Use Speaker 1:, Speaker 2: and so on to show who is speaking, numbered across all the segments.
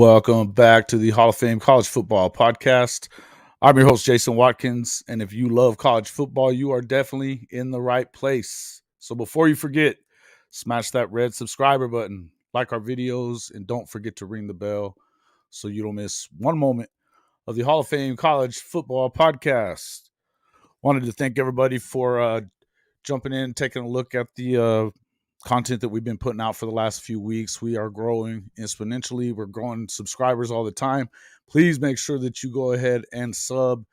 Speaker 1: Welcome back to the Hall of Fame College Football Podcast. I'm your host, Jason Watkins, and if you love college football, you are definitely in the right place. So before you forget, smash that red subscriber button, like our videos, and don't forget to ring the bell so you don't miss one moment of the Hall of Fame College Football Podcast. Wanted to thank everybody for jumping in, taking a look at the content that we've been putting out for the last few weeks. We are growing exponentially. We're growing subscribers all the time. Please make sure that you go ahead and sub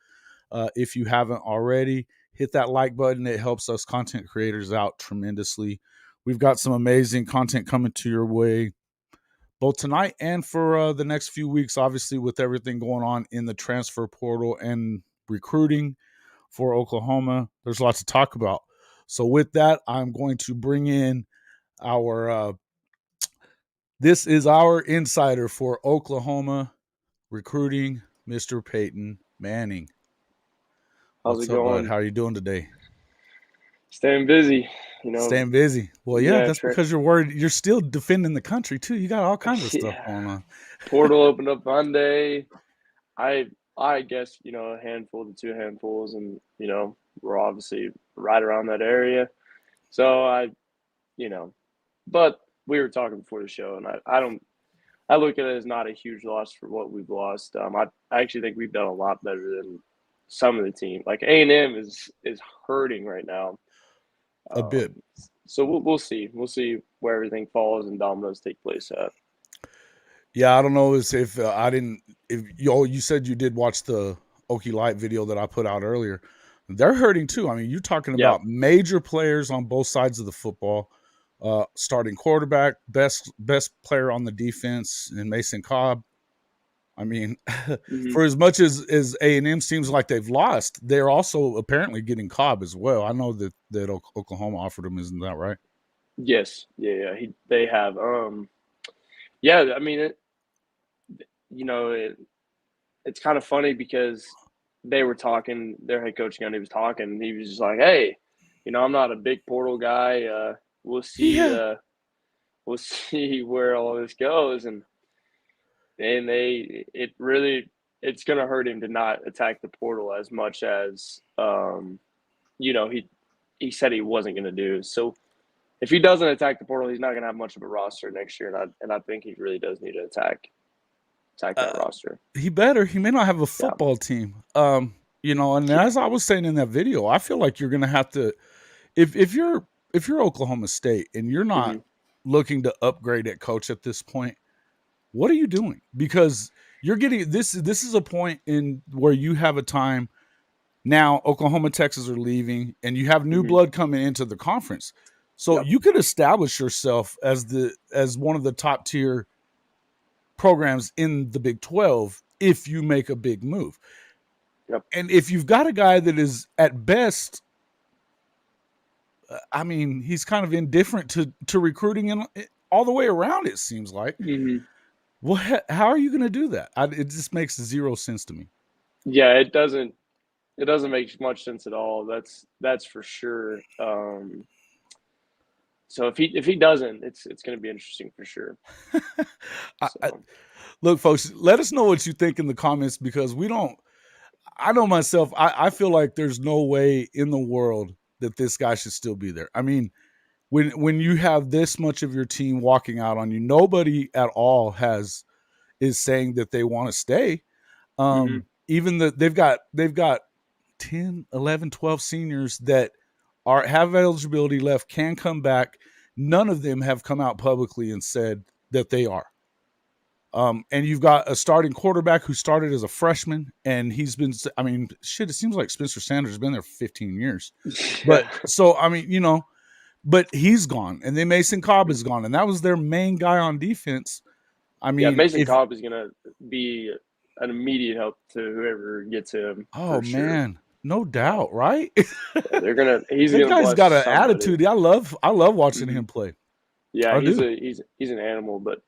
Speaker 1: if you haven't already. Hit that like button. It helps us content creators out tremendously. We've got some amazing content coming to your way both tonight and for the next few weeks, obviously, with everything going on in the transfer portal and recruiting for Oklahoma. There's lots to talk about. So with that, I'm going to bring in this is our insider for Oklahoma recruiting, Mr. Peyton Manning.
Speaker 2: How's it going?
Speaker 1: Bud? How are you doing today?
Speaker 2: Staying busy,
Speaker 1: Staying busy. Well, yeah, that's because you're worried. You're still defending the country too. You got all kinds of stuff going on.
Speaker 2: Portal opened up Monday. I guess, a handful to two handfuls, and we're obviously right around that area. So but we were talking before the show, and I look at it as not a huge loss for what we've lost. I actually think we've done a lot better than some of the team. Like A&M is hurting right now.
Speaker 1: A bit.
Speaker 2: So we'll see. We'll see where everything falls and dominoes take place at.
Speaker 1: Yeah, I don't know if you said you did watch the Okie Light video that I put out earlier. They're hurting too. I mean, you're talking about major players on both sides of the football. Starting quarterback, best player on the defense in Mason Cobb. I mean, for as much as A&M seems like they've lost, they're also apparently getting Cobb as well. I know that Oklahoma offered him, isn't that right?
Speaker 2: Yes. Yeah. They have. Yeah, I mean, it's kind of funny because they were talking, their head coach again, he was talking, and he was just like, hey, I'm not a big portal guy. We'll see.
Speaker 1: Yeah.
Speaker 2: We'll see where all this goes, and it's going to hurt him to not attack the portal as much as he said he wasn't going to do. So if he doesn't attack the portal, he's not going to have much of a roster next year, and I think he really does need to attack that roster.
Speaker 1: He better. He may not have a football team. And as I was saying in that video, I feel like you're going to have to, if you're Oklahoma State and you're not looking to upgrade at coach at this point, what are you doing? Because you're getting this is a point in where you have a time now. Oklahoma, Texas are leaving, and you have new blood coming into the conference. So you could establish yourself as one of the top tier programs in the Big 12 if you make a big move.
Speaker 2: Yep.
Speaker 1: And if you've got a guy that is at best, I mean, he's kind of indifferent to recruiting and all the way around, it seems like. Well, how are you going to do that? It just makes zero sense to me.
Speaker 2: Yeah, it doesn't make much sense at all. That's for sure. So if he doesn't, it's going to be interesting for sure.
Speaker 1: Look, folks, let us know what you think in the comments, because I know myself, I feel like there's no way in the world that this guy should still be there. I mean, when you have this much of your team walking out on you, nobody at all is saying that they want to stay. Even they've got 10, 11, 12 seniors that have eligibility left, can come back. None of them have come out publicly and said that they are. And you've got a starting quarterback who started as a freshman, and he's been, I mean, it seems like Spencer Sanders has been there for 15 years. But so, I mean, but he's gone, and then Mason Cobb is gone, and that was their main guy on defense. I mean,
Speaker 2: Mason Cobb is going to be an immediate help to whoever gets him.
Speaker 1: Oh, man. Sure. No doubt, right?
Speaker 2: He's going
Speaker 1: to got an attitude. I love watching him play.
Speaker 2: Yeah, he's an animal. But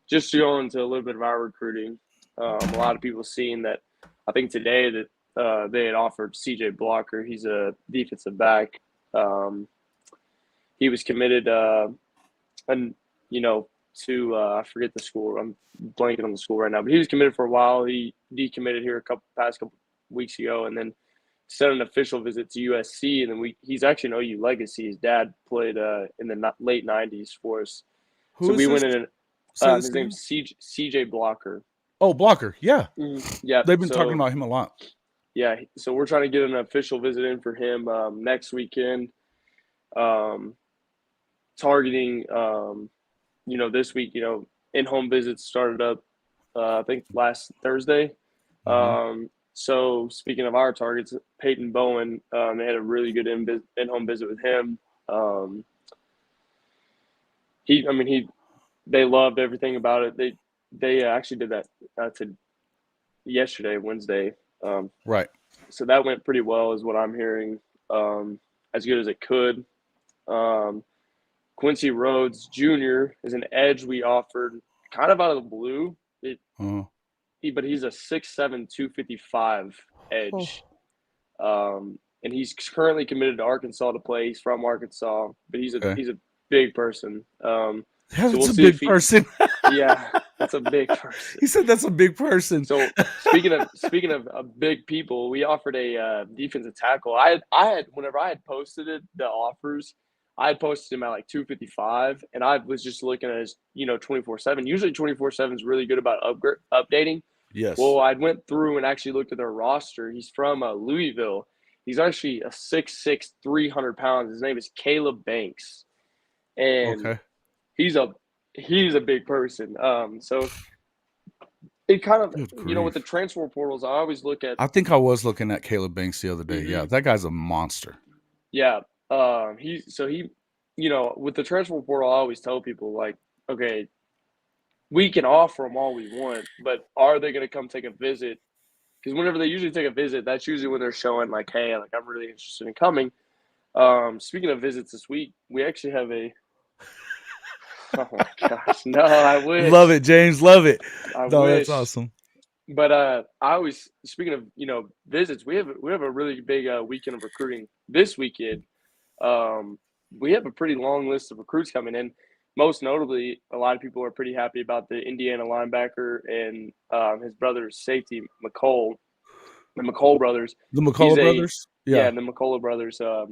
Speaker 2: just to go into a little bit of our recruiting, a lot of people seeing that. I think today that they had offered CJ Blocker. He's a defensive back. He was committed, to I forget the school. I'm blanking on the school right now, but he was committed for a while. He decommitted here past couple weeks ago, and then sent an official visit to USC. And then he's actually an OU legacy. His dad played in the late '90s for us.
Speaker 1: Who
Speaker 2: So
Speaker 1: is
Speaker 2: we
Speaker 1: this?
Speaker 2: went in. His name's CJ Blocker.
Speaker 1: Oh, Blocker. Yeah.
Speaker 2: Yeah.
Speaker 1: They've been talking about him a lot.
Speaker 2: Yeah. So we're trying to get an official visit in for him next weekend. Targeting, this week, in-home visits started up, I think last Thursday. So speaking of our targets, Peyton Bowen, they had a really good in-home visit with him. They loved everything about it. They actually did that to yesterday, Wednesday.
Speaker 1: Right.
Speaker 2: So that went pretty well, is what I'm hearing. As good as it could. Quincy Rhodes Jr. is an edge we offered kind of out of the blue. But he's a 6'7", 255 edge. And he's currently committed to Arkansas to play. He's from Arkansas, but he's a big person.
Speaker 1: That's a big person.
Speaker 2: Yeah, that's a big person.
Speaker 1: He said that's a big person.
Speaker 2: So speaking of big people, we offered a defensive tackle. I had whenever I had posted the offers, I had posted him at like 255, and I was just looking at his 24/7. Usually 24/7 is really good about updating.
Speaker 1: Yes.
Speaker 2: Well, I went through and actually looked at their roster. He's from Louisville. He's actually a 6'6", 300 pounds. His name is Caleb Banks, and he's a big person. So it kind of with the transfer portals, I always look at.
Speaker 1: I think I was looking at Caleb Banks the other day. Mm-hmm. Yeah, that guy's a monster.
Speaker 2: Yeah. With the transfer portal, I always tell people, like, okay, we can offer them all we want, but are they going to come take a visit? Because whenever they usually take a visit, that's usually when they're showing, like, hey, like, I'm really interested in coming. Speaking of visits this week, we actually have oh my gosh, no, I wish.
Speaker 1: Love it, James, love it.
Speaker 2: I
Speaker 1: That's
Speaker 2: wish.
Speaker 1: awesome.
Speaker 2: But I always, speaking of visits, we have a really big weekend of recruiting this weekend. We have a pretty long list of recruits coming in. Most notably, a lot of people are pretty happy about the Indiana linebacker and his brother's safety, McCole. The McCole brothers.
Speaker 1: The McCullough brothers?
Speaker 2: Yeah, the McCullough brothers. They're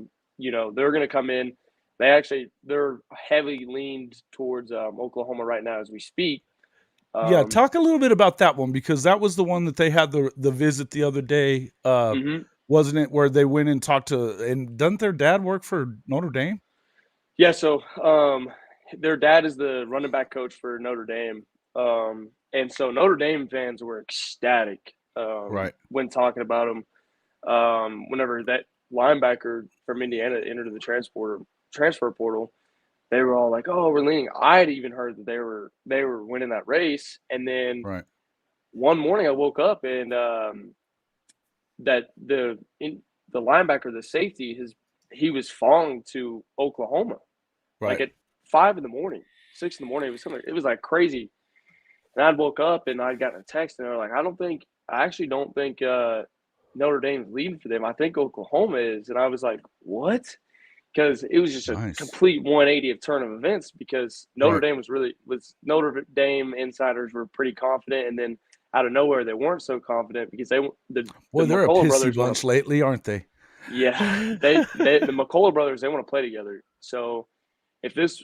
Speaker 2: going to come in. They're heavily leaned towards Oklahoma right now as we speak.
Speaker 1: Talk a little bit about that one, because that was the one that they had the visit the other day. Wasn't it, where they went and talked to, and doesn't their dad work for Notre Dame?
Speaker 2: Yeah, so their dad is the running back coach for Notre Dame. And so Notre Dame fans were ecstatic when talking about him. Whenever that linebacker from Indiana entered the transfer portal, they were all like, "Oh, we're leaning." I had even heard that they were winning that race, and then one morning I woke up and that the linebacker, the safety, he was falling to Oklahoma, like at 5 in the morning, 6 in the morning. It was like crazy. And I woke up and I got a text, and they're like, I actually don't think Notre Dame's leading for them. I think Oklahoma is. And I was like, what? Because it was just a complete 180 of turn of events, because Notre Dame Notre Dame insiders were pretty confident, and then out of nowhere they weren't so confident, because they're a
Speaker 1: pissy bunch lately, aren't they?
Speaker 2: Yeah, the McCullough brothers, they want to play together. So if this,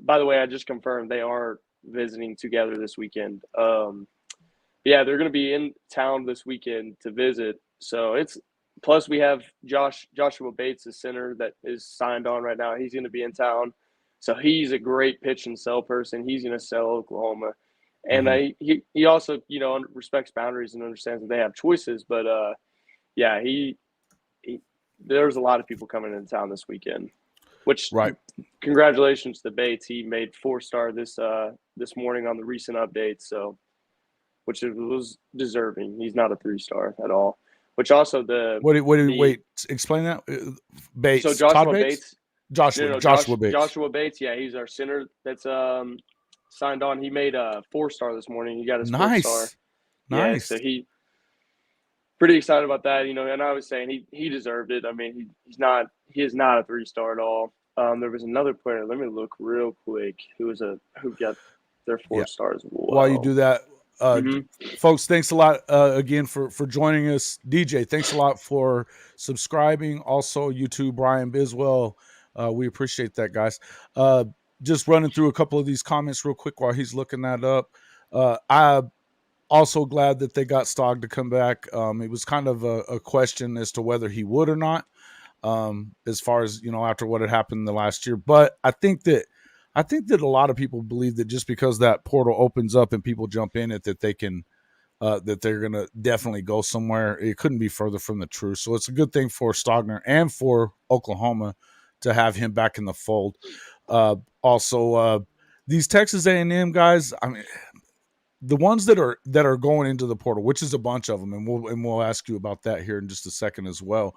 Speaker 2: by the way, I just confirmed they are visiting together this weekend. They're going to be in town this weekend to visit. So plus we have Joshua Bates, the center that is signed on right now. He's going to be in town. So he's a great pitch and sell person. He's going to sell Oklahoma. And he also, respects boundaries and understands that they have choices. But, there's a lot of people coming into town this weekend, which congratulations to Bates. He made 4-star this morning on the recent updates. So, which was deserving. He's not a 3-star at all. Which also
Speaker 1: wait, explain that. Bates.
Speaker 2: So Joshua Bates.
Speaker 1: Joshua Bates.
Speaker 2: Joshua Bates. Yeah, he's our center that's signed on. He made a 4-star this morning. He got his 4-star.
Speaker 1: Nice.
Speaker 2: Yeah, so he pretty excited about that. And I was saying he deserved it. I mean, he is not a 3-star at all. There was another player. Let me look real quick. Who got their 4
Speaker 1: Yeah.
Speaker 2: stars?
Speaker 1: While you do that,
Speaker 2: Mhm.
Speaker 1: folks, thanks a lot again for joining us. DJ, thanks a lot for subscribing. Also, YouTube, Brian Biswell, we appreciate that, guys. Just running through a couple of these comments real quick while he's looking that up. I'm also glad that they got Stogg to come back. It was kind of a question as to whether he would or not, as far as, after what had happened the last year. But I think that a lot of people believe that just because that portal opens up and people jump in it, that they can, that they're going to definitely go somewhere. It couldn't be further from the truth. So it's a good thing for Stogner and for Oklahoma to have him back in the fold. Also, these Texas A&M guys, I mean, the ones that are going into the portal, which is a bunch of them, and we'll ask you about that here in just a second as well.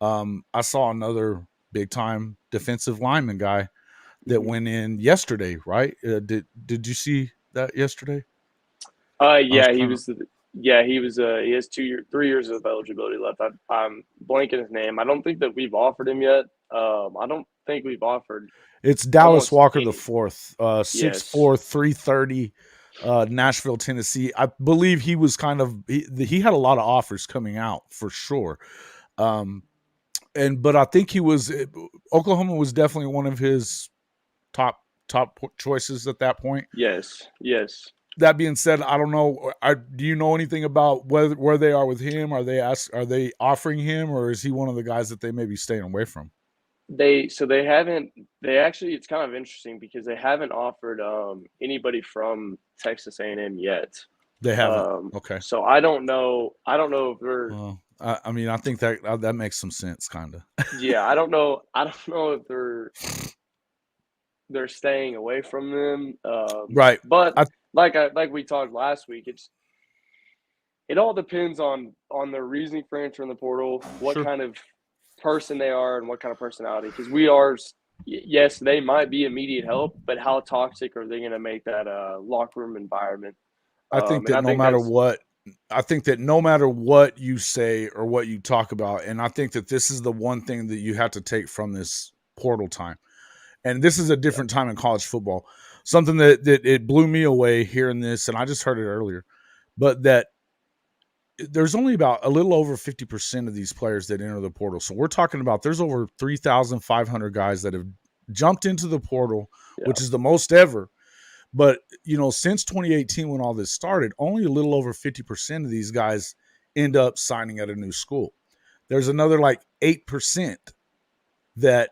Speaker 1: I saw another big time defensive lineman guy that went in yesterday, right? Did you see that yesterday?
Speaker 2: Yeah, he was. He was. He has 3 years of eligibility left. I'm blanking his name. I don't think that we've offered him yet. I don't think we've offered.
Speaker 1: It's Dallas Walker
Speaker 2: any.
Speaker 1: the fourth, 6'4",
Speaker 2: Yes.
Speaker 1: 330, Nashville, Tennessee. I believe he was he had a lot of offers coming out for sure. But I think Oklahoma was definitely one of his top choices at that point.
Speaker 2: Yes.
Speaker 1: That being said, I don't know. Do you know anything about where they are with him? Are they offering him, or is he one of the guys that they may be staying away from?
Speaker 2: They haven't. They actually, it's kind of interesting because they haven't offered anybody from Texas A&M yet.
Speaker 1: They haven't. Okay.
Speaker 2: So I don't know. If they're.
Speaker 1: I mean, I think that makes some sense, kind of.
Speaker 2: Yeah, I don't know. If they're staying away from them.
Speaker 1: Right.
Speaker 2: But like we talked last week, it all depends on their reasoning for entering the portal, what kind of person they are, and what kind of personality. Because yes, they might be immediate help, but how toxic are they going to make that locker room environment?
Speaker 1: I think that no matter what you say or what you talk about, and I think that this is the one thing that you have to take from this portal time. And this is a different time in college football. Something that it blew me away hearing this, and I just heard it earlier, but that there's only about a little over 50% of these players that enter the portal. So we're talking about there's over 3,500 guys that have jumped into the portal, which is the most ever. But, since 2018, when all this started, only a little over 50% of these guys end up signing at a new school. There's another 8% that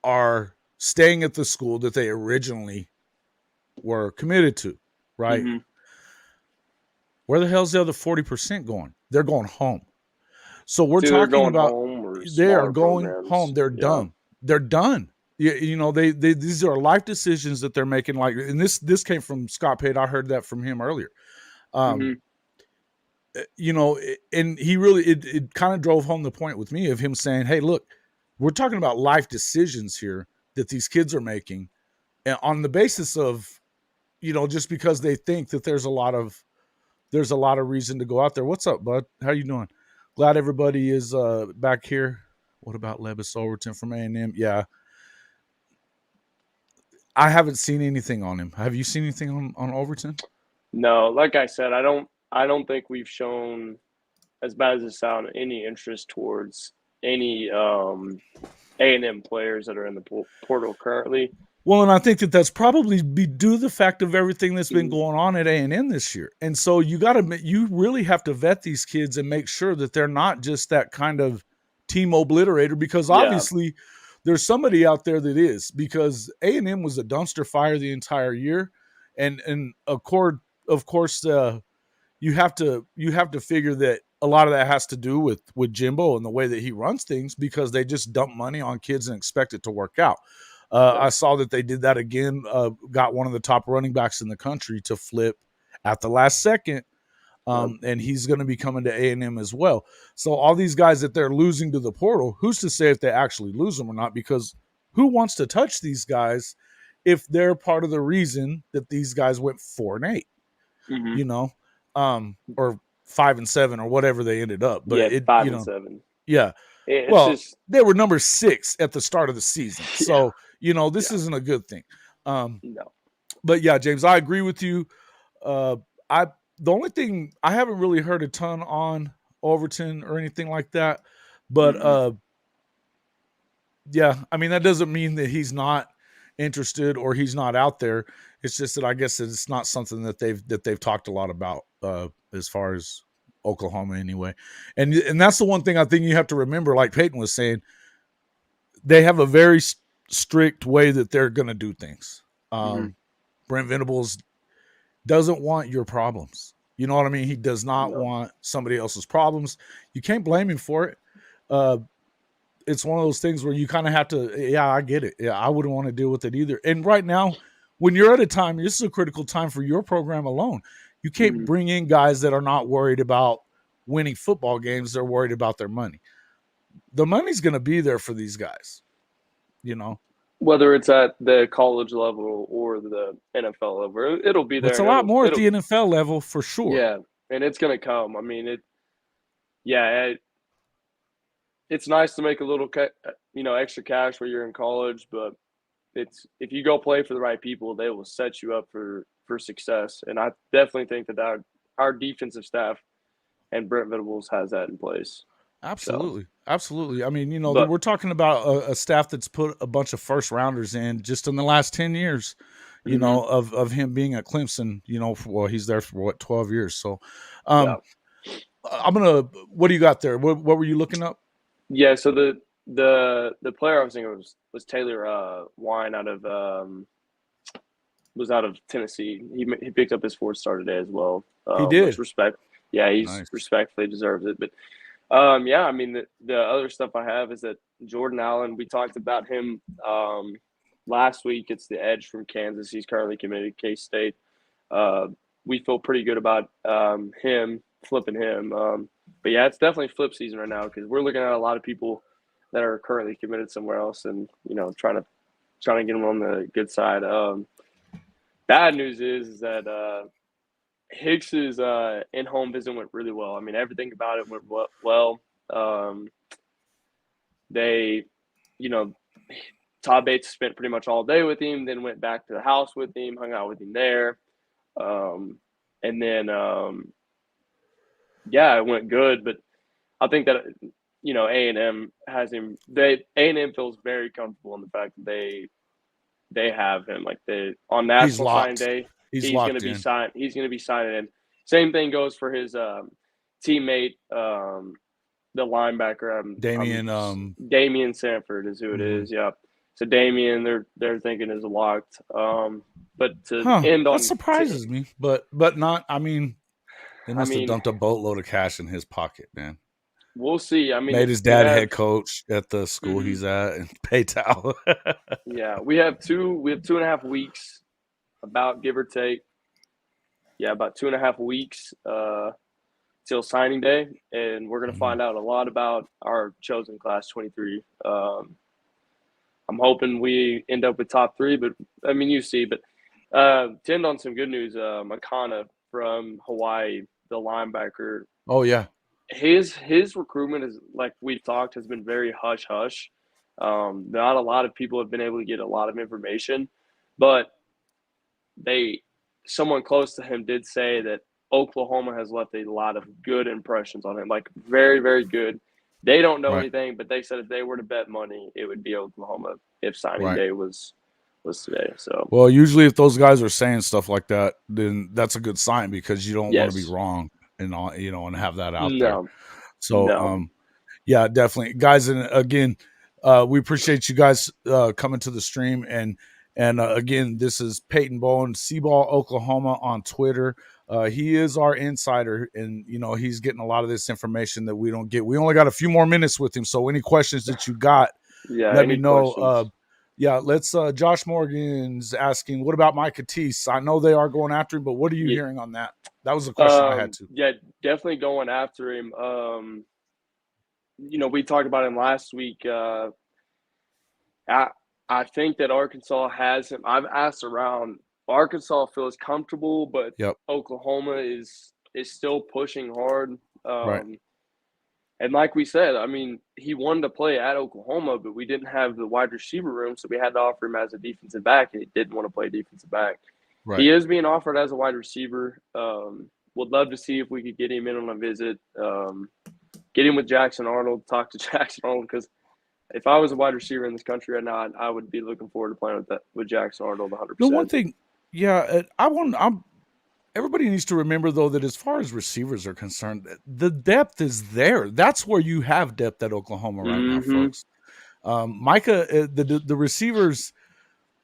Speaker 1: are staying at the school that they originally were committed to, right? Mm-hmm. Where the hell's the other 40% going? They're going home. So we're talking about they are going home. They're done. They're done. These are life decisions that they're making. And this came from Scott Pate. I heard that from him earlier. And he really it kind of drove home the point with me of him saying, "Hey, look, we're talking about life decisions here that these kids are making, and on the basis of, just because they think that there's a lot of reason to go out there." What's up, bud? How you doing? Glad everybody is back here. What about Levis Overton from A&M? Yeah. I haven't seen anything on him. Have you seen anything on Overton?
Speaker 2: No, like I said, I don't think we've shown, as bad as it sounds, any interest towards any A&M players that are in the portal currently.
Speaker 1: Well, and I think that's probably due to the fact of everything that's been going on at A&M this year. And so you really have to vet these kids and make sure that they're not just that kind of team obliterator, because obviously there's somebody out there that is, because A&M was a dumpster fire the entire year. And of course, you have to figure that a lot of that has to do with Jimbo and the way that he runs things, because they just dump money on kids and expect it to work out. I saw that they did that again, got one of the top running backs in the country to flip at the last second, and he's going to be coming to A&M as well. So all these guys that they're losing to the portal, who's to say if they actually lose them or not? Because who wants to touch these guys if they're part of the reason that these guys went 4-8, or 5-7 or whatever they ended up. But
Speaker 2: 5-7.
Speaker 1: Yeah. They were number 6 at the start of the season. So, This isn't a good thing.
Speaker 2: No.
Speaker 1: But yeah, James, I agree with you. Uh, the only thing I haven't really heard a ton on Overton or anything like that, but yeah, I mean that doesn't mean that he's not interested or he's not out there. It's just that I guess it's not something that they've talked a lot about as far as Oklahoma anyway. And that's the one thing I think you have to remember, like Peyton was saying, they have a very strict way that they're going to do things. Brent Venables doesn't want your problems. You know what I mean? He does not want somebody else's problems. You can't blame him for it. It's one of those things where you kind of have to, yeah, I get it. Yeah, I wouldn't want to deal with it either. And right now, when you're at a time, this is a critical time for your program alone. You can't bring in guys that are not worried about winning football games. They're worried about their money. The money's going to be there for these guys,
Speaker 2: Whether it's at the college level or the NFL level, it'll be there.
Speaker 1: It's a lot more at the NFL level for sure.
Speaker 2: Yeah, and it's going to come. I mean, it's nice to make a little, extra cash while you're in college, but if you go play for the right people, they will set you up for success. And I definitely think that our defensive staff and Brent Venables has that in place.
Speaker 1: Absolutely. So. Absolutely. I mean, we're talking about a staff that's put a bunch of first rounders in just in the last 10 years, of him being at Clemson, he's there for 12 years. So what do you got there? What were you looking up?
Speaker 2: Yeah. So the player I was thinking was Taylor Wine out of Tennessee. He picked up his fourth star today as well.
Speaker 1: He did.
Speaker 2: Respect. Yeah, he's respectfully deserves it. But I mean the other stuff I have is that Jordan Allen. We talked about him last week. It's the edge from Kansas. He's currently committed to K-State. We feel pretty good about him flipping him. But yeah, it's definitely flip season right now because we're looking at a lot of people that are currently committed somewhere else, and trying to get them on the good side. Bad news is that Hicks's in-home visit went really well. I mean, everything about it went well. They, Todd Bates spent pretty much all day with him, then went back to the house with him, hung out with him there. And then, it went good. But I think that, A&M has him. A&M feels very comfortable in the fact that they have him. Like on National Signing Day, he's going to be signed. He's going to be signing in. Same thing goes for his teammate, the linebacker. Damian Sanford is who it is. Yeah. So Damian, they're thinking is locked. But to end on
Speaker 1: that surprises me, but not. I mean, they must have dumped a boatload of cash in his pocket, man.
Speaker 2: We'll see. I mean,
Speaker 1: made his dad head coach at the school he's at, and Paetow.
Speaker 2: Yeah, we have 2.5 weeks, about give or take. Yeah, about 2.5 weeks till signing day, and we're going to find out a lot about our chosen class 23. I'm hoping we end up with top 3, but I mean, you see. But to end on some good news, Makana from Hawaii, the linebacker.
Speaker 1: Oh yeah.
Speaker 2: His recruitment is, like we've talked, has been very hush hush. Not a lot of people have been able to get a lot of information, but someone close to him did say that Oklahoma has left a lot of good impressions on him, like very, very good. They don't know anything, but they said if they were to bet money, it would be Oklahoma if signing day was today. So,
Speaker 1: well, usually if those guys are saying stuff like that, then that's a good sign because you don't want to be wrong and and have that out there. So, yeah, definitely, guys. And again, we appreciate you guys coming to the stream. And again, this is Peyton Bowen, Seaball, Oklahoma on Twitter. He is our insider, and he's getting a lot of this information that we don't get. We only got a few more minutes with him, so any questions that you got, let me know. Let's. Josh Morgan's asking, what about Micah Teese? I know they are going after him, but what are you hearing on that? That was a question I had too.
Speaker 2: Yeah, definitely going after him. We talked about him last week. I think that Arkansas has him. I've asked around. Arkansas feels comfortable, but Oklahoma is still pushing hard. And like we said, I mean, he wanted to play at Oklahoma, but we didn't have the wide receiver room, so we had to offer him as a defensive back, and he didn't want to play defensive back.
Speaker 1: Right.
Speaker 2: He is being offered as a wide receiver. Would love to see if we could get him in on a visit, get him with Jackson Arnold, talk to Jackson Arnold, because if I was a wide receiver in this country right now, I would be looking forward to playing with Jackson Arnold 100%.
Speaker 1: The one thing, everybody needs to remember, though, that as far as receivers are concerned, the depth is there. That's where you have depth at Oklahoma right now, folks. Micah, the receivers,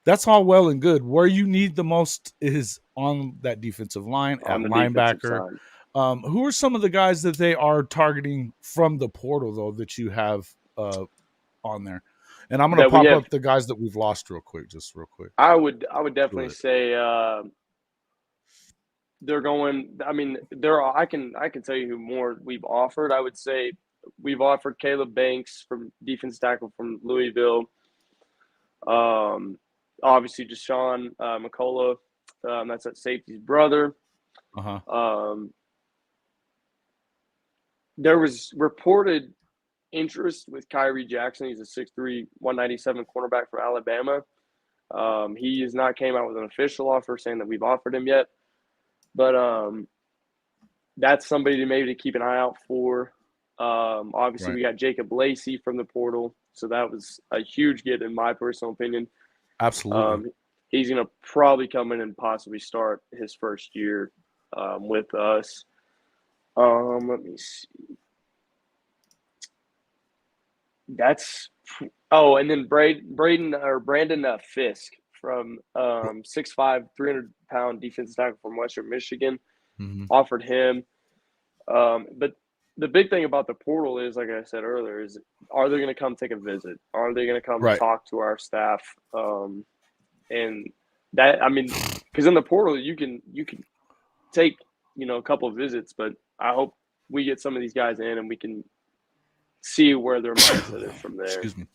Speaker 1: that's all well and good. Where you need the most is on that defensive line, at linebacker. Who are some of the guys that they are targeting from the portal, though, that you have on there? And I'm going to pop up the guys that we've lost real quick. I would
Speaker 2: definitely say they're going. I mean, I can tell you who more we've offered. I would say we've offered Caleb Banks from defense tackle from Louisville. Obviously, Deshaun McCullough, that's that safety's brother. There was reported interest with Kyrie Jackson. He's a 6'3", 197 cornerback from Alabama. He has not came out with an official offer saying that we've offered him yet. But that's somebody to maybe keep an eye out for. Obviously, we got Jacob Lacey from the portal. So that was a huge get in my personal opinion.
Speaker 1: Absolutely.
Speaker 2: He's going to probably come in and possibly start his first year with us. Let me see. And then Brandon Fisk from 6'5", 300-pound defensive tackle from Western Michigan. Offered him. But the big thing about the portal is, like I said earlier, is are they going to come take a visit? Are they going to come talk to our staff? And that, I mean, because in the portal you can take a couple of visits, but I hope we get some of these guys in and we can see where their mindset is from there.
Speaker 1: Excuse me.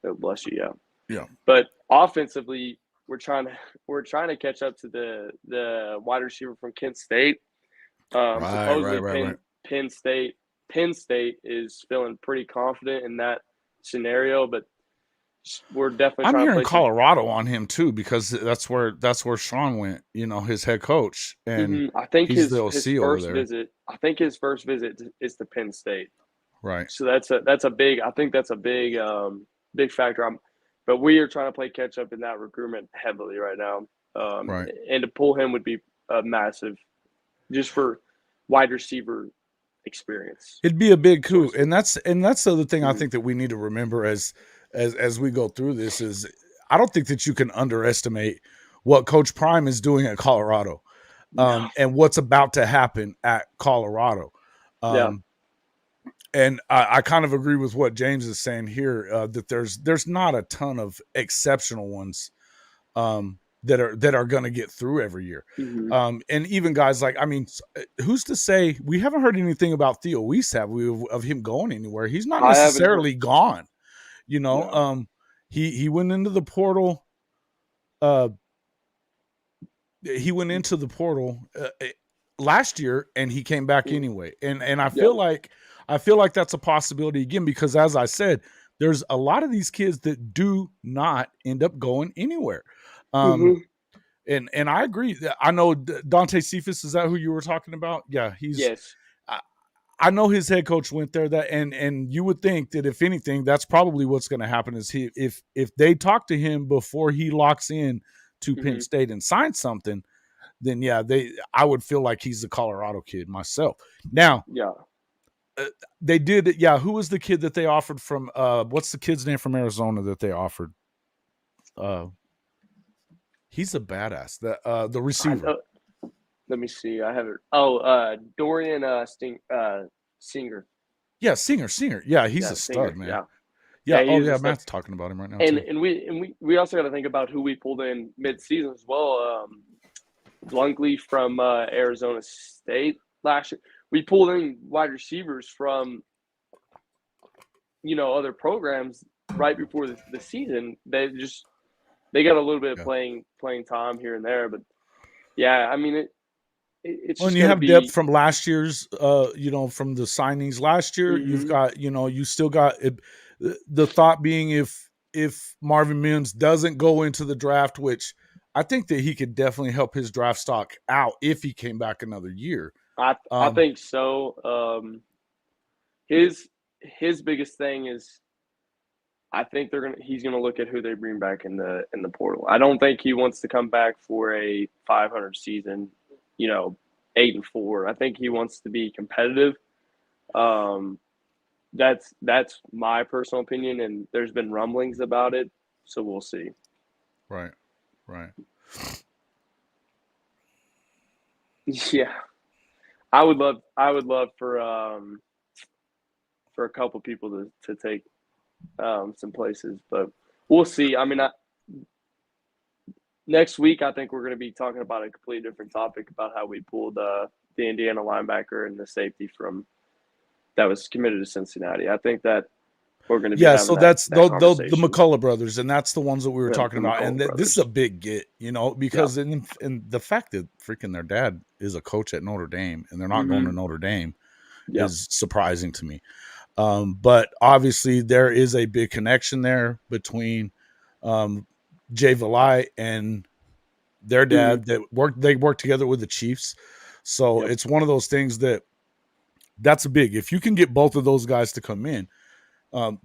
Speaker 2: Oh, bless you.
Speaker 1: Yeah.
Speaker 2: But offensively, we're trying to catch up to the wide receiver from Kent State. Supposedly Penn State is feeling pretty confident in that scenario, but we're definitely.
Speaker 1: I'm hearing Colorado on him too, because that's where Sean went. His head coach, and
Speaker 2: I think
Speaker 1: he's
Speaker 2: his first visit. I think his first visit is to Penn State.
Speaker 1: Right.
Speaker 2: So that's a big. I think that's a big big factor. But we are trying to play catch up in that recruitment heavily right now. And to pull him would be massive, just for wide receiver experience.
Speaker 1: It'd be a big coup, and that's the other thing I think that we need to remember as we go through this is I don't think that you can underestimate what Coach Prime is doing at Colorado, and what's about to happen at Colorado. And I kind of agree with what James is saying here, that there's not a ton of exceptional ones that are going to get through every year. And even guys like, I mean, who's to say we haven't heard anything about Theo Weiss, have we, of him going anywhere? He's not necessarily gone. He went into the portal. He went into the portal last year, and he came back anyway. And I feel like that's a possibility again, because as I said, there's a lot of these kids that do not end up going anywhere. And I agree. I know Dante Cephas, is that who you were talking about? Yeah,
Speaker 2: yes.
Speaker 1: I know his head coach went there. And you would think that if anything, that's probably what's going to happen is if they talk to him before he locks in to Penn State and signs something, then I would feel like he's the Colorado kid myself. Now, they did. Yeah, who was the kid that they offered from? What's the kid's name from Arizona that they offered? He's a badass. The receiver.
Speaker 2: Let me see. I have it. Dorian Singer.
Speaker 1: Yeah, Singer. Yeah, he's a stud, man. Yeah. Matt's talking about him right now.
Speaker 2: And we also got to think about who we pulled in mid-season as well. Blunkly from Arizona State last year. We pulled in wide receivers from other programs right before the season. They got a little bit of playing time here and there, but I mean it's
Speaker 1: When
Speaker 2: just
Speaker 1: you
Speaker 2: going to
Speaker 1: have depth
Speaker 2: be.
Speaker 1: from last year's, from the signings last year, you've got, you still got it, the thought being if Marvin Mims doesn't go into the draft, which I think that he could definitely help his draft stock out if he came back another year.
Speaker 2: I think so. His biggest thing is I think he's gonna look at who they bring back in the portal. I don't think he wants to come back for a 500 season, 8-4. I think he wants to be competitive. That's my personal opinion, and there's been rumblings about it, so we'll see.
Speaker 1: Right.
Speaker 2: Yeah, I would love for a couple people to take some places, but we'll see. I mean, next week I think we're going to be talking about a completely different topic about how we pulled the Indiana linebacker and the safety that was committed to Cincinnati. I think that we're going to be having
Speaker 1: so
Speaker 2: that,
Speaker 1: that's
Speaker 2: that
Speaker 1: the
Speaker 2: conversation.
Speaker 1: McCullough brothers, and that's the ones that we were
Speaker 2: The
Speaker 1: talking about.
Speaker 2: McCullough
Speaker 1: And this is
Speaker 2: brothers.
Speaker 1: a big get, because in the fact that freaking their dad is a coach at Notre Dame and they're not going to Notre Dame is surprising to me. But obviously there is a big connection there between Jay Valai and their dad they worked together with the Chiefs. So it's one of those things that's big. If you can get both of those guys to come in, and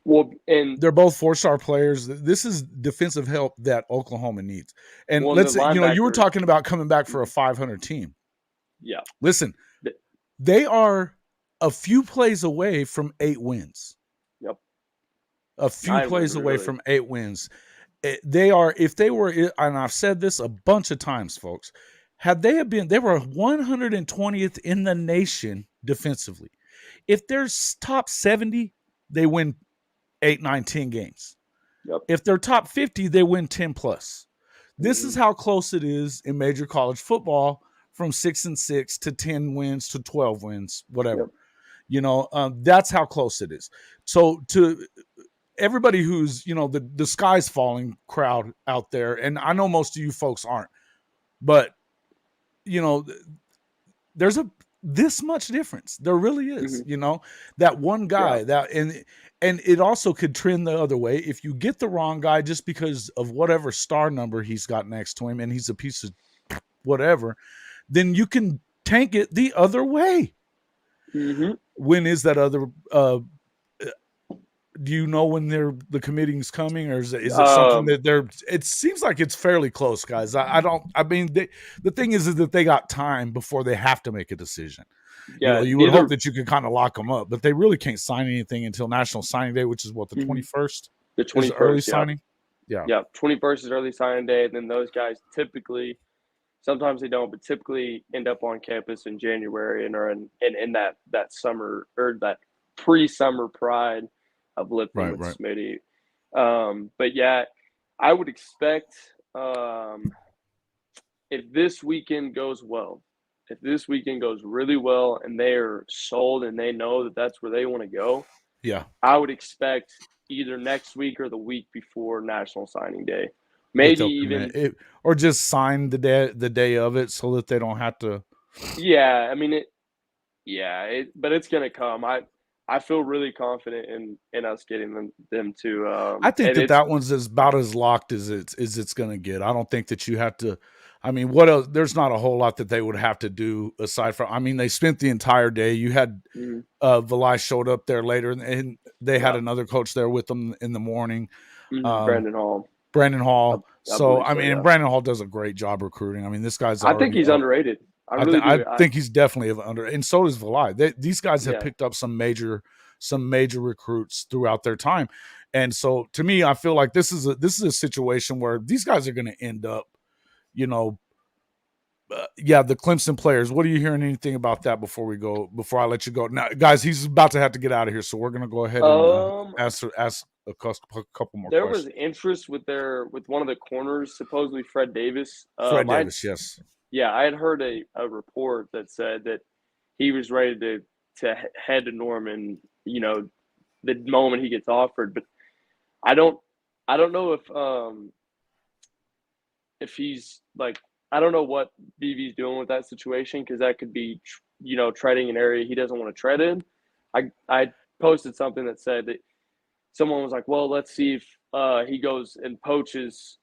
Speaker 1: they're both 4-star players. This is defensive help that Oklahoma needs. And let's say, you were talking about coming back for a 500 team.
Speaker 2: Yeah.
Speaker 1: Listen, they are a few plays away from 8 wins.
Speaker 2: Yep.
Speaker 1: A few plays away from 8 wins. They are, if they were, and I've said this a bunch of times, folks, they were 120th in the nation defensively. If they're top 70, they win 8, 9, 10 games.
Speaker 2: Yep.
Speaker 1: If they're top 50, they win 10 plus. This is how close it is in major college football, from 6-6 to 10 wins to 12 wins, whatever. Yep. That's how close it is. So to everybody who's, the sky's falling crowd out there, and I know most of you folks aren't, but there's this much difference. There really is, that one guy and it also could trend the other way if you get the wrong guy just because of whatever star number he's got next to him and he's a piece of whatever, then you can tank it the other way. When is that other do you know when the committee's coming, or is it something that it seems like it's fairly close, guys? The thing is that they got time before they have to make a decision.
Speaker 2: Yeah,
Speaker 1: you would hope that you could kind of lock them up, but they really can't sign anything until National Signing Day, which is what, the 21st?
Speaker 2: The 21st,
Speaker 1: early signing?
Speaker 2: Yeah, 21st is early signing day, and then those guys typically, sometimes they don't, but typically end up on campus in January and are in that summer, or that pre-summer pride of lifting with Smitty. But yeah, I would expect if this weekend goes really well and they are sold and they know that that's where they want to go, I would expect either next week or the week before National Signing Day. Maybe even
Speaker 1: or just sign the day of it so that they don't have to.
Speaker 2: Yeah, I mean but it's gonna come. I feel really confident in us getting them to.
Speaker 1: I think that one's about as locked as it's gonna get. I don't think that you have to. I mean, what else? There's not a whole lot that they would have to do aside from. I mean, they spent the entire day. You had Valai showed up there later, and they had another coach there with them in the morning.
Speaker 2: Brandon Hall.
Speaker 1: So I mean, and Brandon Hall does a great job recruiting. I mean, this guy's.
Speaker 2: I think he's underrated.
Speaker 1: I think he's definitely under, and so does Valai. These guys have picked up some major recruits throughout their time, and so to me, I feel like this is a situation where these guys are going to end up, the Clemson players. What are you hearing anything about that before I let you go? Now, guys, he's about to have to get out of here, so we're going to go ahead and ask a couple more.
Speaker 2: There was interest with one of the corners, supposedly Fred Davis.
Speaker 1: Davis, yes.
Speaker 2: Yeah, I had heard a report that said that he was ready to head to Norman, the moment he gets offered. But I don't know if he's like I don't know what BV's doing with that situation, because that could be, treading an area he doesn't want to tread in. I posted something that said that someone was like, well, let's see if he goes and poaches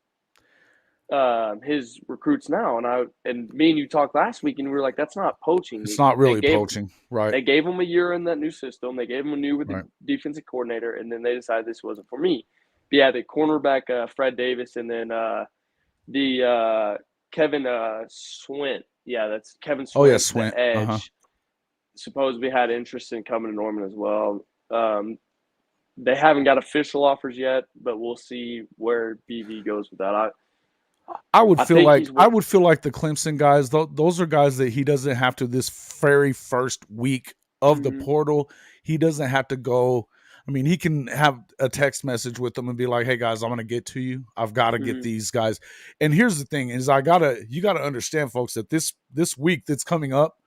Speaker 2: his recruits now. And me and you talked last week, and we were like, that's not poaching.
Speaker 1: It's not really poaching, right?
Speaker 2: They gave him a year in that new system. They gave him a new with
Speaker 1: right.
Speaker 2: the defensive coordinator, and then they decided this wasn't for me. But yeah, the cornerback Fred Davis, and then the Kevin Swint. Yeah, that's Kevin Swint.
Speaker 1: Oh yeah, Swint.
Speaker 2: The edge. Supposedly had interest in coming to Norman as well. They haven't got official offers yet, but we'll see where BV goes with that.
Speaker 1: I would feel like the Clemson guys, those are guys that he doesn't have to, this very first week of the portal, he doesn't have to go. I mean, he can have a text message with them and be like, hey guys, I'm going to get to you. I've got to get these guys. And here's the thing is you got to understand, folks, that this week that's coming up,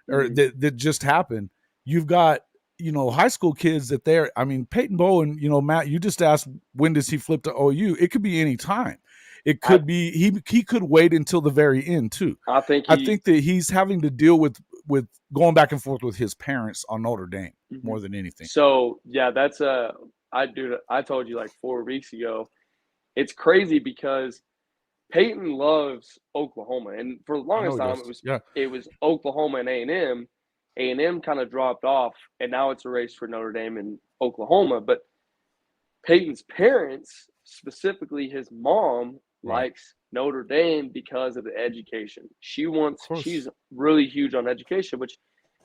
Speaker 1: or that just happened, you've got, high school kids that Peyton Bowen, Matt, you just asked, when does he flip to OU? It could be any time. It could be he could wait until the very end too. I think that he's having to deal with going back and forth with his parents on Notre Dame more than anything.
Speaker 2: So yeah, that's I told you like 4 weeks ago. It's crazy because Peyton loves Oklahoma, and for the longest time it was Oklahoma and A&M. A&M kind of dropped off, and now it's a race for Notre Dame and Oklahoma. But Peyton's parents, specifically his mom, likes Notre Dame because of the education. She's really huge on education, which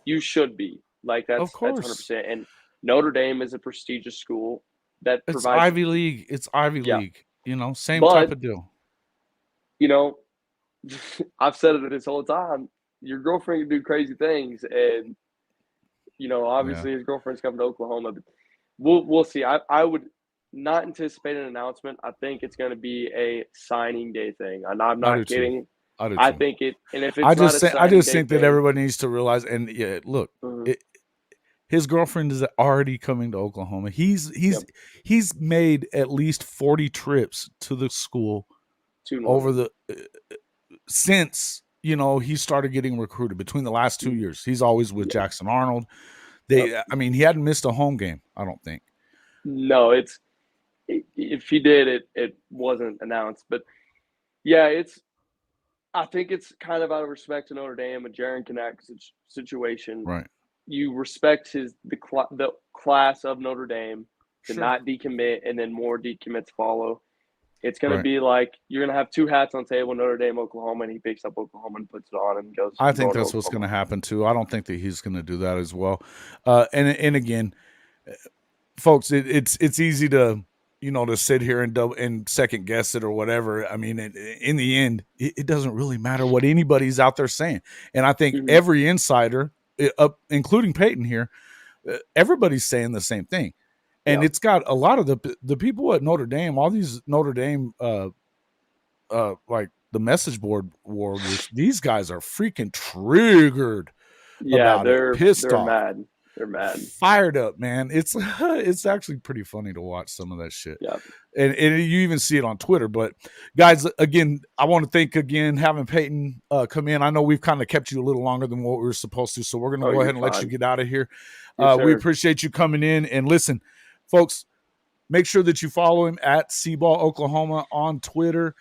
Speaker 2: you should be. Like that's 100%. And Notre Dame is a prestigious school that provides
Speaker 1: Ivy League. It's Ivy League. Same type of deal.
Speaker 2: I've said it this whole time. Your girlfriend can do crazy things, and obviously his girlfriend's coming to Oklahoma. But we'll see. I would not anticipate an announcement. I think it's going to be a signing day thing. I'm not kidding. I think it. And if it's
Speaker 1: I just think that everybody needs to realize. And yeah, look, his girlfriend is already coming to Oklahoma. He's made at least 40 trips to the school over the since he started getting recruited between the last 2 years. He's always with Jackson Arnold. He hadn't missed a home game, I don't think.
Speaker 2: No, if he did, it wasn't announced. But yeah, I think it's kind of out of respect to Notre Dame, a Jaron Kanak situation.
Speaker 1: Right.
Speaker 2: You respect the class of Notre Dame to not decommit, and then more decommits follow. It's going to be like you're going to have 2 hats on the table, Notre Dame, Oklahoma, and he picks up Oklahoma and puts it on and goes.
Speaker 1: I think that's what's going to happen too. I don't think that he's going to do that as well. And again, folks, it's easy to to sit here and second guess it or whatever. I mean, in the end, it doesn't really matter what anybody's out there saying. And I think every insider, including Peyton here, everybody's saying the same thing. And it's got a lot of the people at Notre Dame, all these Notre Dame, like the message board warriors, these guys are freaking triggered.
Speaker 2: Yeah, they're
Speaker 1: pissed off.
Speaker 2: Mad. They're mad.
Speaker 1: Fired up, man. It's actually pretty funny to watch some of that shit.
Speaker 2: Yeah.
Speaker 1: And you even see it on Twitter. But guys, again, I want to thank having Peyton come in. I know we've kind of kept you a little longer than what we were supposed to, so we're going to go ahead and let you get out of here. We appreciate you coming in. And listen, folks, make sure that you follow him at Seaball Oklahoma on Twitter.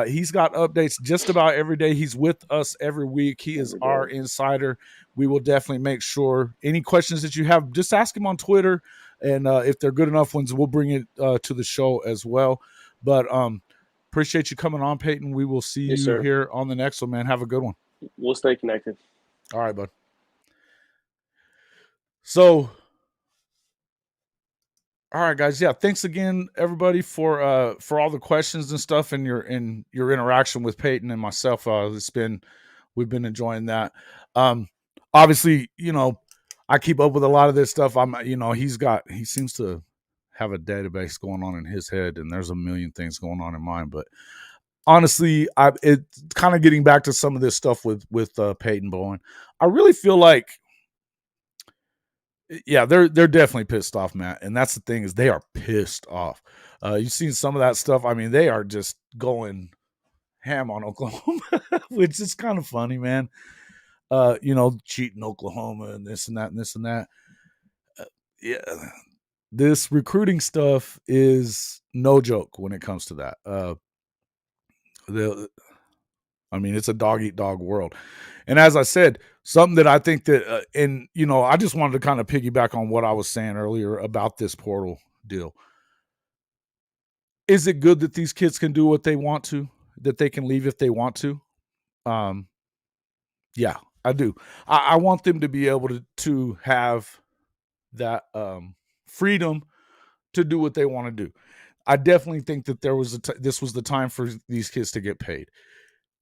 Speaker 1: He's got updates just about every day. He's with us every week. He is our insider. We will definitely make sure any questions that you have, just ask him on Twitter. And if they're good enough ones, we'll bring it to the show as well. But appreciate you coming on, Peyton. We will see you here on the next one, man. Have a good one.
Speaker 2: We'll stay connected.
Speaker 1: All right, bud. So, all right, guys. Yeah, thanks again, everybody, for all the questions and stuff, and your interaction with Peyton and myself. We've been enjoying that. Obviously, I keep up with a lot of this stuff. He seems to have a database going on in his head, and there's a million things going on in mine. But honestly, it's kind of getting back to some of this stuff with Peyton Bowen. I really feel like. Yeah, they're definitely pissed off, Matt. And that's the thing is they are pissed off. You've seen some of that stuff. I mean, they are just going ham on Oklahoma, which is kind of funny, man. Cheating Oklahoma and this and that and this and that. Yeah, this recruiting stuff is no joke when it comes to that. It's a dog eat dog world. And as I said, something that I think that, I just wanted to kind of piggyback on what I was saying earlier about this portal deal. Is it good that these kids can do what they want to, that they can leave if they want to? Yeah, I do. I want them to be able to have that freedom to do what they want to do. I definitely think that this was the time for these kids to get paid.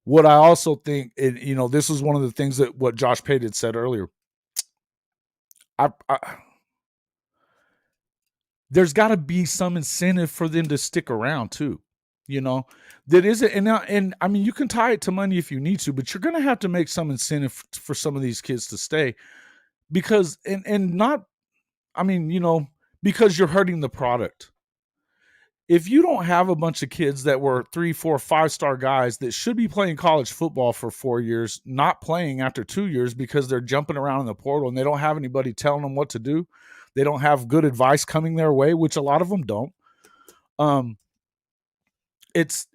Speaker 1: What I also think, this is one of the things that what Josh Payton said earlier. There's got to be some incentive for them to stick around too. That isn't, and I mean, you can tie it to money if you need to, but you're going to have to make some incentive for some of these kids to stay because, because you're hurting the product. If you don't have a bunch of kids that were 3, 4, 5-star guys that should be playing college football for 4 years, not playing after 2 years because they're jumping around in the portal and they don't have anybody telling them what to do. They don't have good advice coming their way, which a lot of them don't. If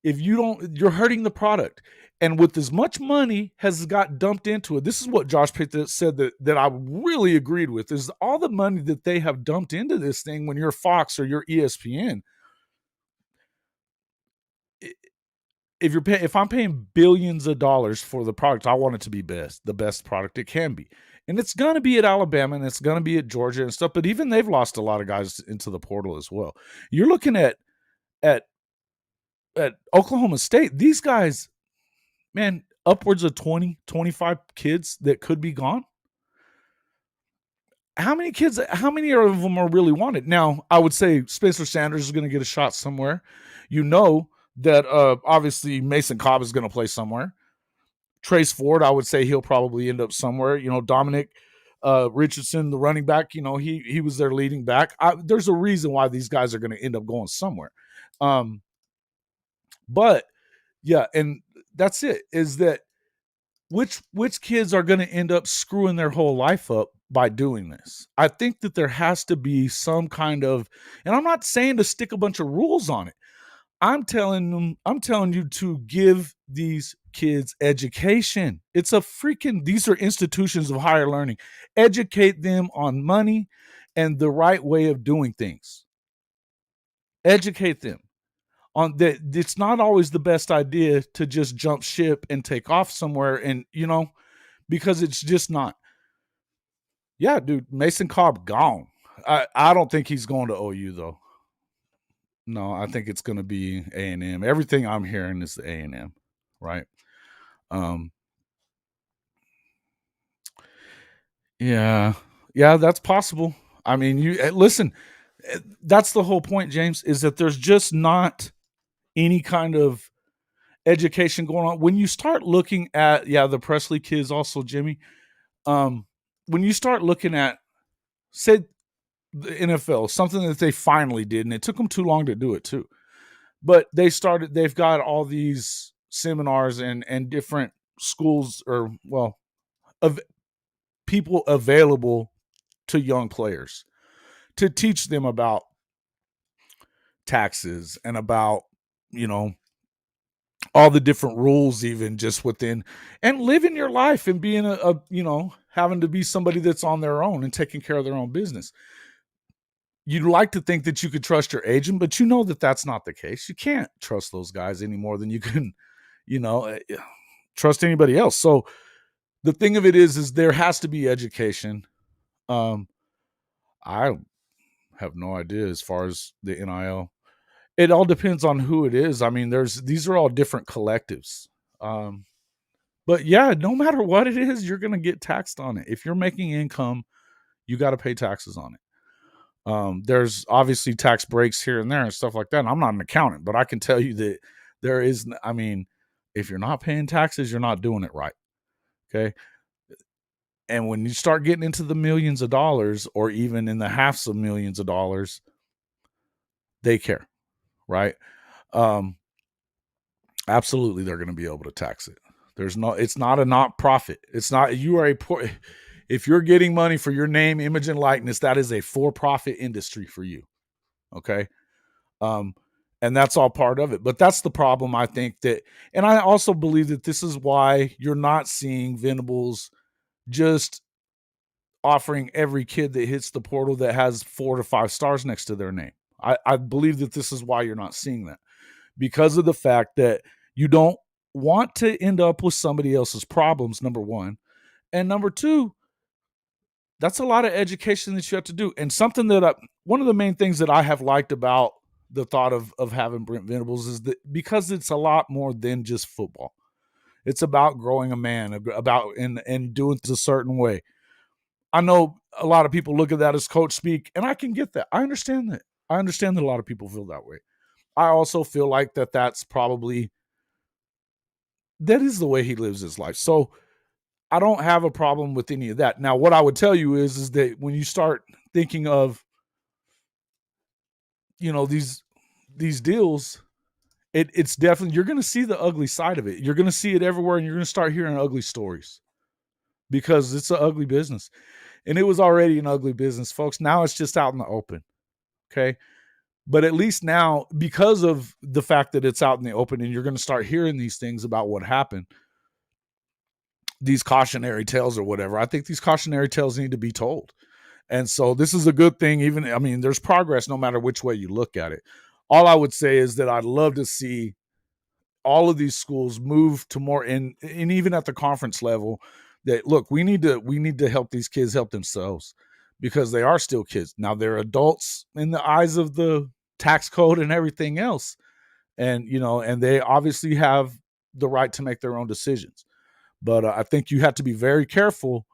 Speaker 1: you don't, you're hurting the product. And with as much money has got dumped into it, this is what Josh Payton said that I really agreed with, is all the money that they have dumped into this thing when you're Fox or you're ESPN. If I'm paying billions of dollars for the product, I want it to be the best product it can be. And it's going to be at Alabama and it's going to be at Georgia and stuff, but even they've lost a lot of guys into the portal as well. You're looking at Oklahoma State, these guys, man, upwards of 20, 25 kids that could be gone. How many of them are really wanted? Now, I would say Spencer Sanders is going to get a shot somewhere. That obviously Mason Cobb is going to play somewhere. Trace Ford, I would say he'll probably end up somewhere. Dominic Richardson, the running back, he was their leading back. There's a reason why these guys are going to end up going somewhere. But yeah, and that's it, is that which kids are going to end up screwing their whole life up by doing this? I think that there has to be some kind of, and I'm not saying to stick a bunch of rules on it. I'm telling you to give these kids education. These are institutions of higher learning. Educate them on money and the right way of doing things. Educate them on that. It's not always the best idea to just jump ship and take off somewhere, and because it's just not. Yeah, dude, Mason Cobb gone. I don't think he's going to OU though. No, I think it's going to be A&M. Everything I'm hearing is the A&M, right? Yeah, that's possible. I mean, listen, that's the whole point, James, is that there's just not any kind of education going on. When you start looking at, the Presley kids also, Jimmy, when you start looking at, say, the NFL, something that they finally did, and it took them too long to do it too, but they've got all these seminars and different schools of people available to young players to teach them about taxes and about, all the different rules, even just within, and living your life and being having to be somebody that's on their own and taking care of their own business. You'd like to think that you could trust your agent, but that that's not the case. You can't trust those guys any more than you can, trust anybody else. So the thing of it is there has to be education. I have no idea as far as the NIL. It all depends on who it is. I mean, these are all different collectives. But yeah, no matter what it is, you're going to get taxed on it. If you're making income, you got to pay taxes on it. There's obviously tax breaks here and there and stuff like that. And I'm not an accountant, but I can tell you that there is, if you're not paying taxes, you're not doing it right. Okay. And when you start getting into the millions of dollars or even in the halves of millions of dollars, they care. Right. Absolutely, they're going to be able to tax it. It's not a not-profit. It's not, you are if you're getting money for your name, image, and likeness, that is a for-profit industry for you. Okay. And that's all part of it. But that's the problem, I think, and I also believe that this is why you're not seeing Venables just offering every kid that hits the portal that has 4 to 5 stars next to their name. I believe that this is why you're not seeing that, because of the fact that you don't want to end up with somebody else's problems, number one. And number two, that's a lot of education that you have to do. And something that one of the main things that I have liked about the thought of having Brent Venables is that because it's a lot more than just football. It's about growing a man, about and doing it a certain way. I know a lot of people look at that as coach speak, and I can get that. I understand that. I understand that a lot of people feel that way. I also feel like that is the way he lives his life. So I don't have a problem with any of that. Now, what I would tell you is that when you start thinking of, these deals, it's definitely, you're going to see the ugly side of it. You're going to see it everywhere, and you're going to start hearing ugly stories because it's an ugly business. And it was already an ugly business, folks. Now it's just out in the open. Okay. But at least now, because of the fact that it's out in the open and you're going to start hearing these things about what happened, these cautionary tales or whatever, I think these cautionary tales need to be told. And so this is a good thing. There's progress no matter which way you look at it. All I would say is that I'd love to see all of these schools move to more, and even at the conference level, that look, we need to help these kids help themselves, because they are still kids. Now they're adults in the eyes of the tax code and everything else. And, and they obviously have the right to make their own decisions. But I think you have to be very careful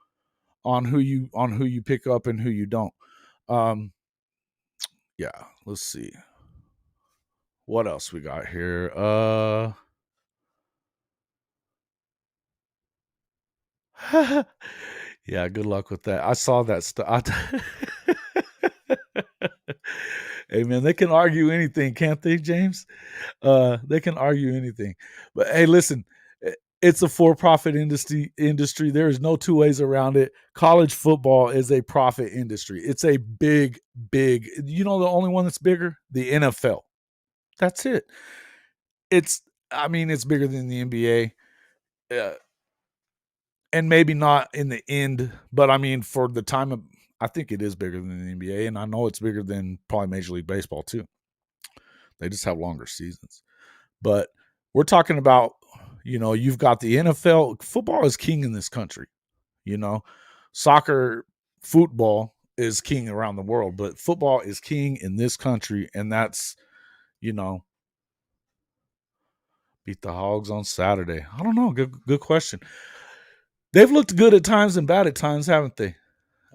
Speaker 1: on who you pick up and who you don't. Yeah, let's see. What else we got here? Yeah, good luck with that. I saw that stuff. Hey, man, they can argue anything, can't they, James? They can argue anything. But hey, listen, it's a for-profit industry. There is no two ways around it. College football is a profit industry. It's a big, the only one that's bigger? The NFL. That's it. It's bigger than the NBA. And maybe not in the end, but for the time of, I think it is bigger than the NBA, and I know it's bigger than probably Major League Baseball too. They just have longer seasons. But we're talking about, you've got the NFL. Football is king in this country. Soccer, football is king around the world, but football is king in this country, and that's, beat the Hogs on Saturday. I don't know. Good question. They've looked good at times and bad at times, haven't they?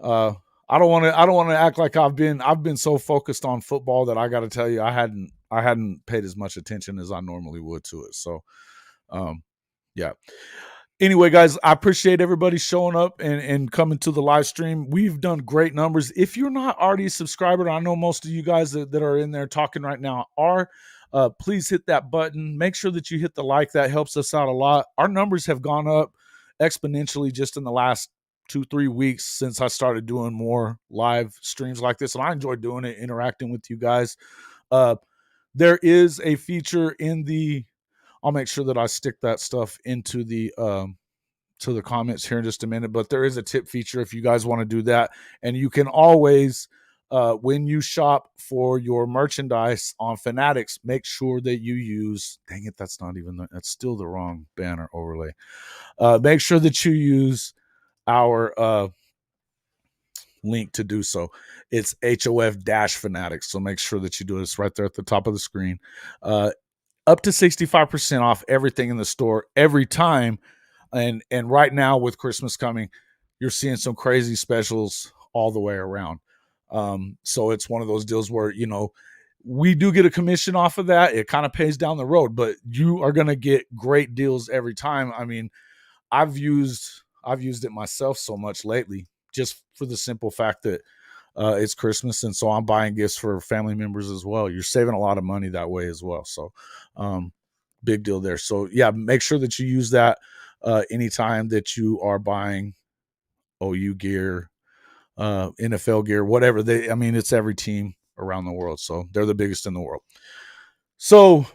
Speaker 1: I don't want to act like I've been so focused on football that I got to tell you I hadn't paid as much attention as I normally would to it. So, yeah. Anyway, guys, I appreciate everybody showing up and coming to the live stream. We've done great numbers. If you're not already a subscriber, I know most of you guys that are in there talking right now are. Please hit that button. Make sure that you hit the like. That helps us out a lot. Our numbers have gone up exponentially just in the last 2-3 weeks since I started doing more live streams like this, and I enjoy doing it, interacting with you guys. There is a feature I'll make sure that I stick that stuff into the to the comments here in just a minute, but there is a tip feature if you guys want to do that. And you can always, when you shop for your merchandise on Fanatics, make sure that you use, dang it, that's still the wrong banner overlay. Make sure that you use our link to do so. It's HOF-Fanatics. So make sure that you do this right there at the top of the screen. Up to 65% off everything in the store every time. And right now with Christmas coming, you're seeing some crazy specials all the way around. So it's one of those deals where, we do get a commission off of that. It kind of pays down the road, but you are going to get great deals every time. I've used it myself so much lately, just for the simple fact that it's Christmas, and so I'm buying gifts for family members as well. You're saving a lot of money that way as well. So big deal there. So yeah, make sure that you use that anytime that you are buying OU gear, NFL gear, whatever. It's every team around the world. So they're the biggest in the world. So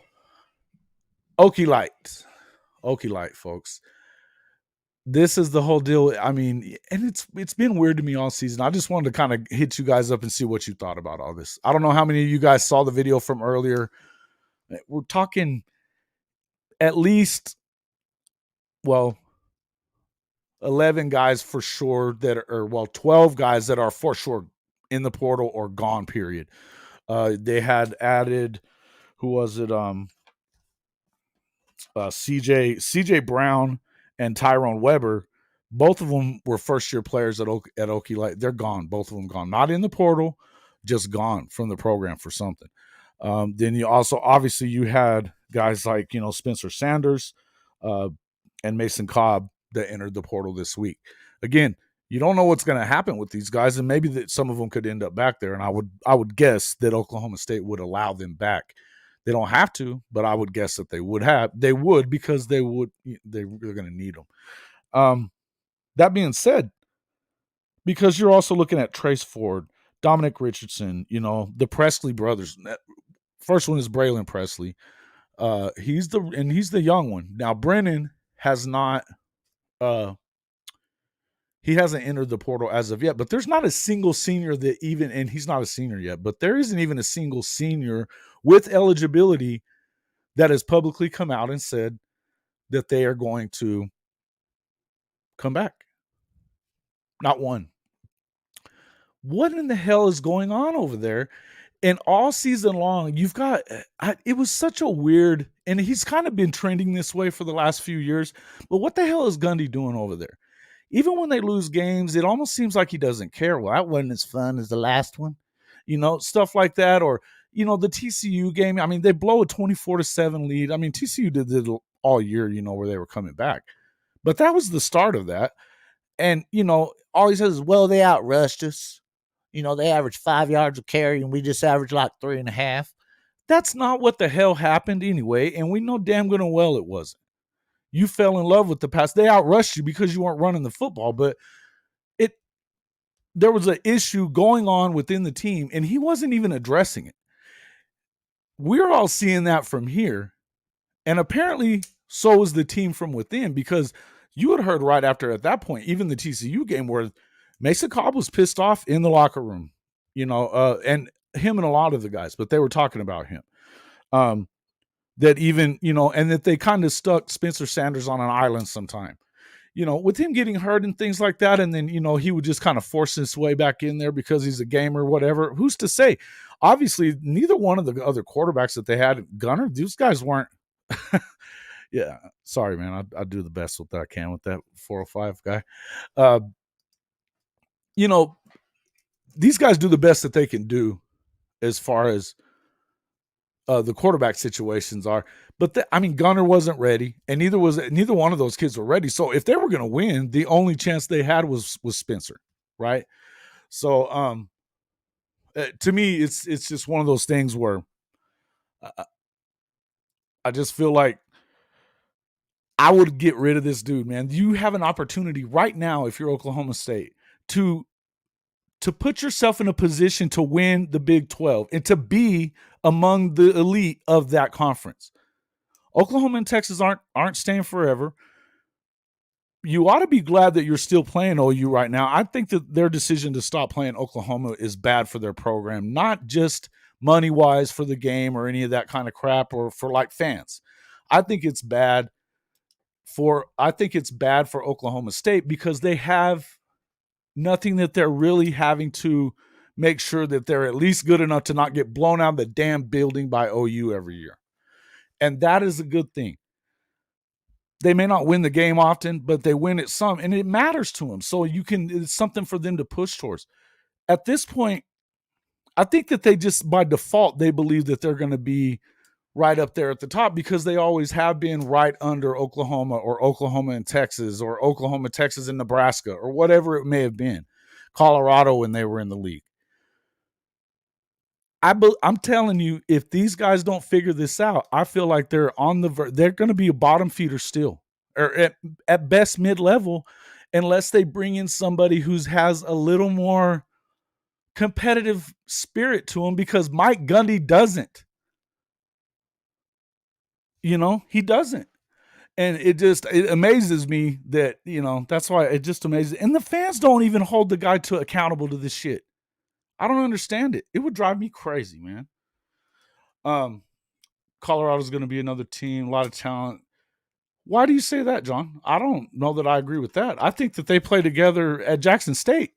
Speaker 1: Okie Light, folks. This is the whole deal. And it's been weird to me all season. I just wanted to kind of hit you guys up and see what you thought about all this. I don't know how many of you guys saw the video from earlier. We're talking at least, 11 guys for sure 12 guys that are for sure in the portal or gone, period. They had added, who was it? CJ Brown and Tyrone Weber. Both of them were first-year players at Okie Light. They're gone. Both of them gone. Not in the portal, just gone from the program for something. Then you also, obviously, you had guys like, Spencer Sanders and Mason Cobb that entered the portal this week. Again, you don't know what's going to happen with these guys, and maybe that some of them could end up back there. And I would guess that Oklahoma State would allow them back. They don't have to, but I would guess that they would because they're going to need them. That being said, because you're also looking at Trace Ford, Dominic Richardson, the Presley brothers. First one is Braylon Presley. He's the young one. Now Brennan has not. He hasn't entered the portal as of yet, but there's not a single senior and he's not a senior yet, but there isn't even a single senior with eligibility that has publicly come out and said that they are going to come back. Not one. What in the hell is going on over there? And all season long, you've got, it was such a weird, and he's kind of been trending this way for the last few years, but what the hell is Gundy doing over there? Even when they lose games, it almost seems like he doesn't care. Well, that wasn't as fun as the last one, stuff like that. Or, the TCU game. They blow a 24-7 lead. TCU did it all year, where they were coming back. But that was the start of that. And, all he says is, well, they outrushed us. They averaged 5 yards a carry, and we just averaged like 3.5. That's not what the hell happened anyway, and we know damn good and well it wasn't. You fell in love with the pass. They outrushed you because you weren't running the football, but there was an issue going on within the team, and he wasn't even addressing it. We're all seeing that from here, and apparently so is the team from within, because you had heard right after, at that point, even the TCU game, where Mason Cobb was pissed off in the locker room, and him and a lot of the guys, but they were talking about him. That even, and that they kind of stuck Spencer Sanders on an island sometime, with him getting hurt and things like that. And then, he would just kind of force his way back in there because he's a gamer, whatever. Who's to say? Obviously, neither one of the other quarterbacks that they had, Gunner, these guys weren't. Yeah, sorry, man. I do the best with that I can with that 405 guy. These guys do the best that they can do as far as the quarterback situations are. But Gunner wasn't ready, and neither one of those kids were ready. So if they were going to win, the only chance they had was Spencer, right? So to me, it's just one of those things where I just feel like I would get rid of this dude, man. You have an opportunity right now, if you're Oklahoma State, to put yourself in a position to win the Big 12 and to be among the elite of that conference. Oklahoma and Texas aren't staying forever. You ought to be glad that you're still playing OU right now. I think that their decision to stop playing Oklahoma is bad for their program, not just money-wise for the game or any of that kind of crap, or for like fans. I think it's bad for Oklahoma State, because they have nothing that they're really having to make sure that they're at least good enough to not get blown out of the damn building by OU every year. And that is a good thing. They may not win the game often, but they win it some, and it matters to them. So it's something for them to push towards. At this point, I think that they just, by default, they believe that they're going to be right up there at the top, because they always have been right under Oklahoma, or Oklahoma and Texas, or Oklahoma, Texas, and Nebraska, or whatever it may have been. Colorado when they were in the league. I'm telling you, if these guys don't figure this out, I feel like they're on they're going to be a bottom feeder still, or at best mid level, unless they bring in somebody who has a little more competitive spirit to him. Because Mike Gundy doesn't, he doesn't, and it amazes me that that's why it just amazes. And the fans don't even hold the guy accountable to this shit. I don't understand it. It would drive me crazy, man. Colorado's going to be another team, a lot of talent. Why do you say that, John? I don't know that I agree with that. I think that they play together at Jackson State.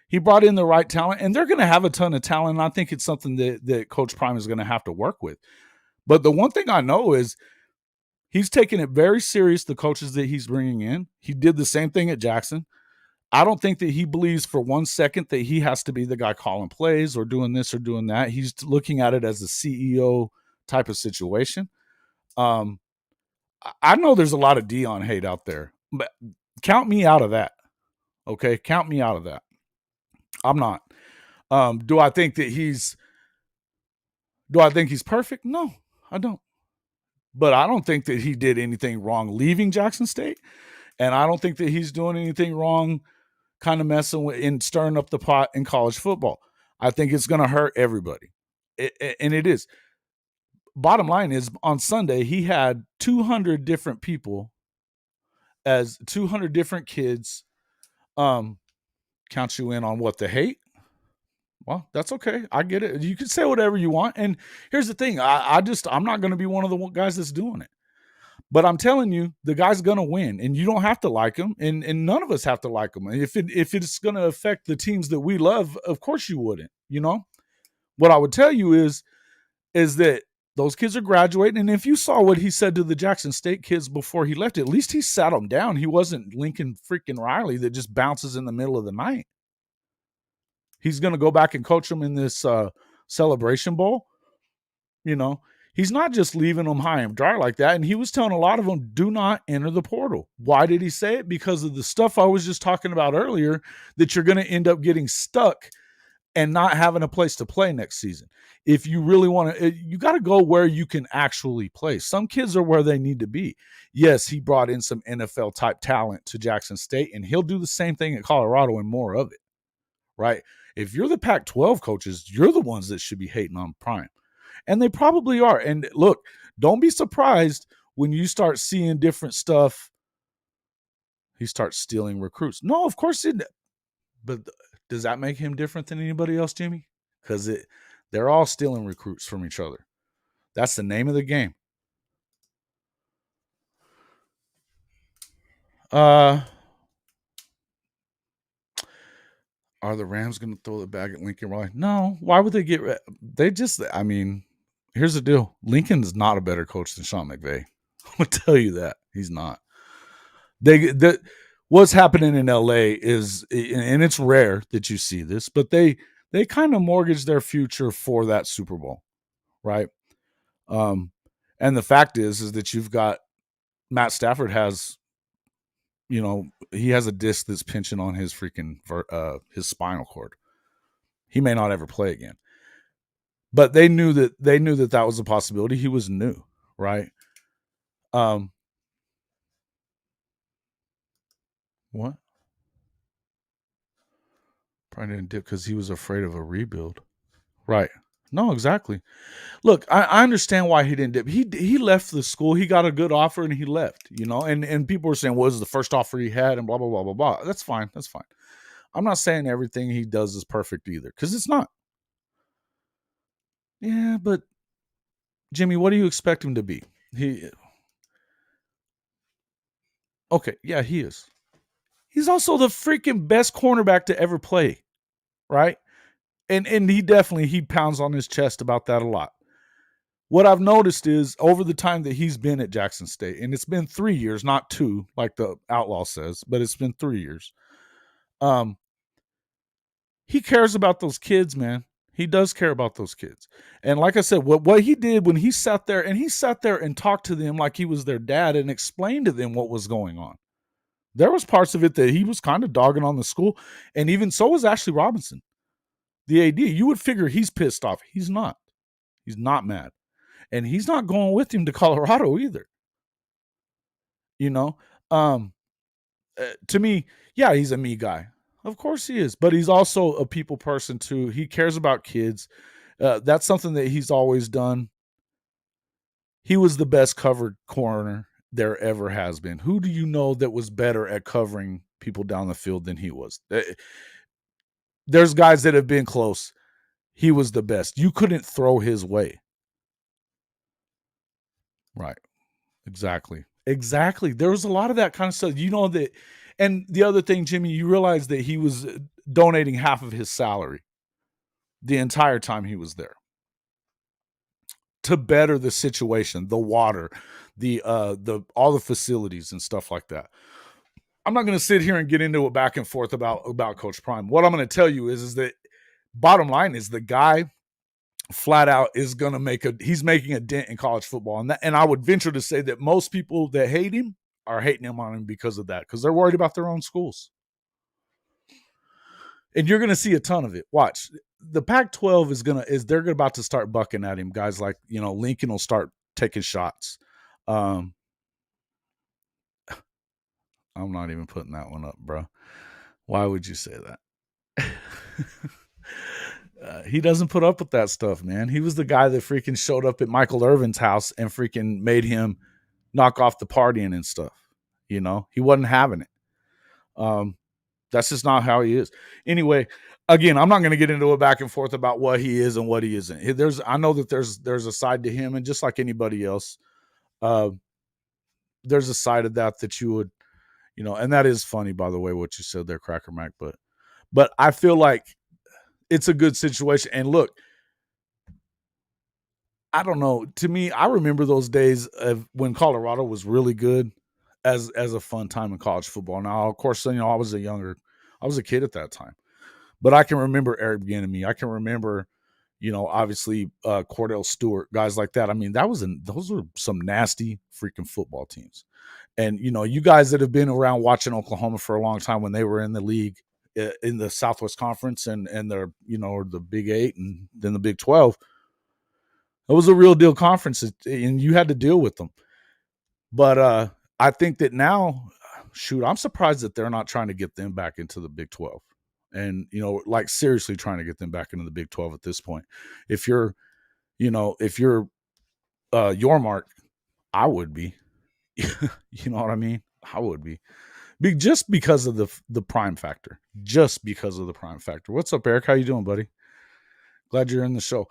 Speaker 1: He brought in the right talent, and they're going to have a ton of talent. And I think it's something that Coach Prime is going to have to work with. But the one thing I know is he's taking it very serious, the coaches that he's bringing in. He did the same thing at Jackson. I don't think that he believes for 1 second that he has to be the guy calling plays or doing this or doing that. He's looking at it as a CEO type of situation. I know there's a lot of Dion hate out there, but count me out of that. Okay, count me out of that. I'm not. Do I think he's perfect? No, I don't. But I don't think that he did anything wrong leaving Jackson State, and I don't think that he's doing anything wrong kind of messing with and stirring up the pot in college football. I think it's going to hurt everybody. And it is. Bottom line is, on Sunday, he had 200 different people, as 200 different kids count you in on what, the hate. Well, that's okay. I get it. You can say whatever you want. And here's the thing. I'm not going to be one of the guys that's doing it. But I'm telling you, the guy's going to win, and you don't have to like him, and none of us have to like him. And if it's going to affect the teams that we love, of course you wouldn't. What I would tell you is that those kids are graduating, and if you saw what he said to the Jackson State kids before he left, at least he sat them down. He wasn't Lincoln freaking Riley that just bounces in the middle of the night. He's going to go back and coach them in this Celebration Bowl. He's not just leaving them high and dry like that. And he was telling a lot of them, do not enter the portal. Why did he say it? Because of the stuff I was just talking about earlier, that you're going to end up getting stuck and not having a place to play next season. If you really want to, you got to go where you can actually play. Some kids are where they need to be. Yes, he brought in some NFL type talent to Jackson State, and he'll do the same thing at Colorado and more of it, right? If you're the Pac-12 coaches, you're the ones that should be hating on Prime. And they probably are. And look, don't be surprised when you start seeing different stuff. He starts stealing recruits. No, of course it. But does that make him different than anybody else, Jimmy? Because they're all stealing recruits from each other. That's the name of the game. Are the Rams going to throw the bag at Lincoln Riley? No. Why would they here's the deal. Lincoln's not a better coach than Sean McVay. I'll tell you that. He's not. What's happening in LA is, and it's rare that you see this, but they kind of mortgage their future for that Super Bowl, right? And the fact is that you've got Matt Stafford has, he has a disc that's pinching on his freaking his spinal cord. He may not ever play again. But they knew that was a possibility. He was new, right? What? Probably didn't dip because he was afraid of a rebuild. Right. No, exactly. Look, I understand why he didn't dip. He left the school. He got a good offer and he left, and people were saying, well, this is the first offer he had and blah, blah, blah, blah, blah. That's fine. That's fine. I'm not saying everything he does is perfect either, because it's not. Yeah, but Jimmy, what do you expect him to be? Okay, yeah, he is. He's also the freaking best cornerback to ever play, right? And he pounds on his chest about that a lot. What I've noticed is, over the time that he's been at Jackson State, and it's been 3 years, not 2, like the Outlaw says, but it's been 3 years. He cares about those kids, man. He does care about those kids. And like I said, what he did when he sat there and talked to them like he was their dad and explained to them what was going on. There was parts of it that he was kind of dogging on the school, and even so was Ashley Robinson. the AD. You would figure he's pissed off. He's not. He's not mad. And he's not going with him to Colorado either. You know, to me, yeah, he's a me guy. Of course he is, but he's also a people person too. He cares about kids. That's something that he's always done. He was the best covered corner there ever has been. Who do you know that was better at covering people down the field than he was? There's guys that have been close. He was the best. You couldn't throw his way. Right. Exactly. There was a lot of that kind of stuff. You know that, and the other thing, Jimmy, you realize that he was donating half of his salary the entire time he was there to better the situation, the water, the all the facilities and stuff like that. I'm not going to sit here and get into a back and forth about Coach Prime. What I'm going to tell you is that bottom line is the guy flat out is going to he's making a dent in college football. And I would venture to say that most people that hate him are hating him on him because of that, because they're worried about their own schools. And you're going to see a ton of it. Watch. The Pac-12 they're about to start bucking at him. Guys like, Lincoln will start taking shots. I'm not even putting that one up, bro. Why would you say that? He doesn't put up with that stuff, man. He was the guy that freaking showed up at Michael Irvin's house and freaking made him knock off the partying and stuff. He wasn't having it. That's just not how he is. Anyway, again, I'm not going to get into a back and forth about what he is and what he isn't. I know that there's a side to him, and just like anybody else, there's a side of that you would, and that is funny, by the way, what you said there, Cracker Mac. But I feel like it's a good situation. And look, I don't know. To me, I remember those days of when Colorado was really good as a fun time in college football. Now, of course, I was a kid at that time, but I can remember Eric Bieniemy. I can remember, obviously Cordell Stewart, guys like that. I mean, those were some nasty freaking football teams. And, you guys that have been around watching Oklahoma for a long time when they were in the league, in the Southwest Conference and they're, the Big 8 and then the Big 12, it was a real deal conference, and you had to deal with them. But I think that now, I'm surprised that they're not trying to get them back into the Big 12. And, like seriously trying to get them back into the Big 12 at this point. If you're Yormark, I would be. You know what I mean? I would be. Just because of the prime factor. Just because of the prime factor. What's up, Eric? How you doing, buddy? Glad you're in the show.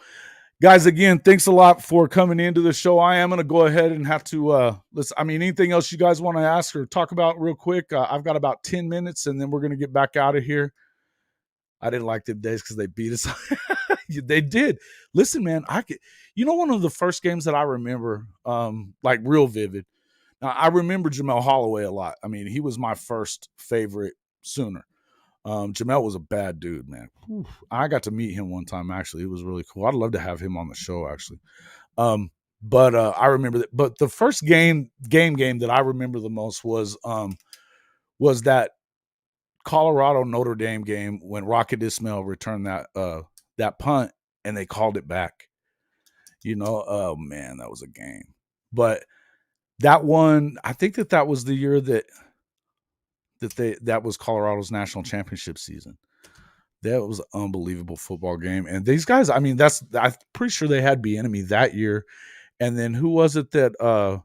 Speaker 1: Guys, again, thanks a lot for coming into the show. I am going to go ahead and have to anything else you guys want to ask or talk about real quick? I've got about 10 minutes, and then we're going to get back out of here. I didn't like the days because they beat us. They did. Listen, man, one of the first games that I remember, like real vivid. Now, I remember Jamel Holloway a lot. I mean, he was my first favorite Sooner. Jamel was a bad dude, man. Whew. I got to meet him one time, actually. It was really cool. I'd love to have him on the show, actually. But I remember that. But the first game that I remember the most was that Colorado Notre Dame game when Rocket Ismail returned that punt and they called it back. Oh man, that was a game. But that one, I think that was the year that was Colorado's national championship season. That was an unbelievable football game. And these guys, I mean, I'm pretty sure they had Bieniemy that year. And then who was it that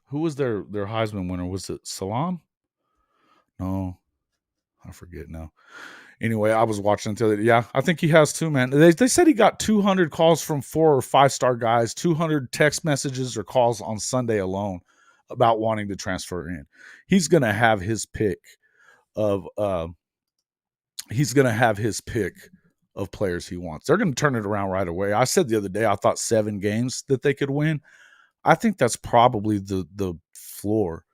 Speaker 1: who was their Heisman winner? Was it Salam? No, I forget now. Anyway, I was watching it the other day. Yeah, I think he has too, man. They said he got 200 calls from 4 or 5-star guys, 200 text messages or calls on Sunday alone about wanting to transfer in. He's going to have his pick of players he wants. They're going to turn it around right away. I said the other day I thought 7 games that they could win. I think that's probably the floor.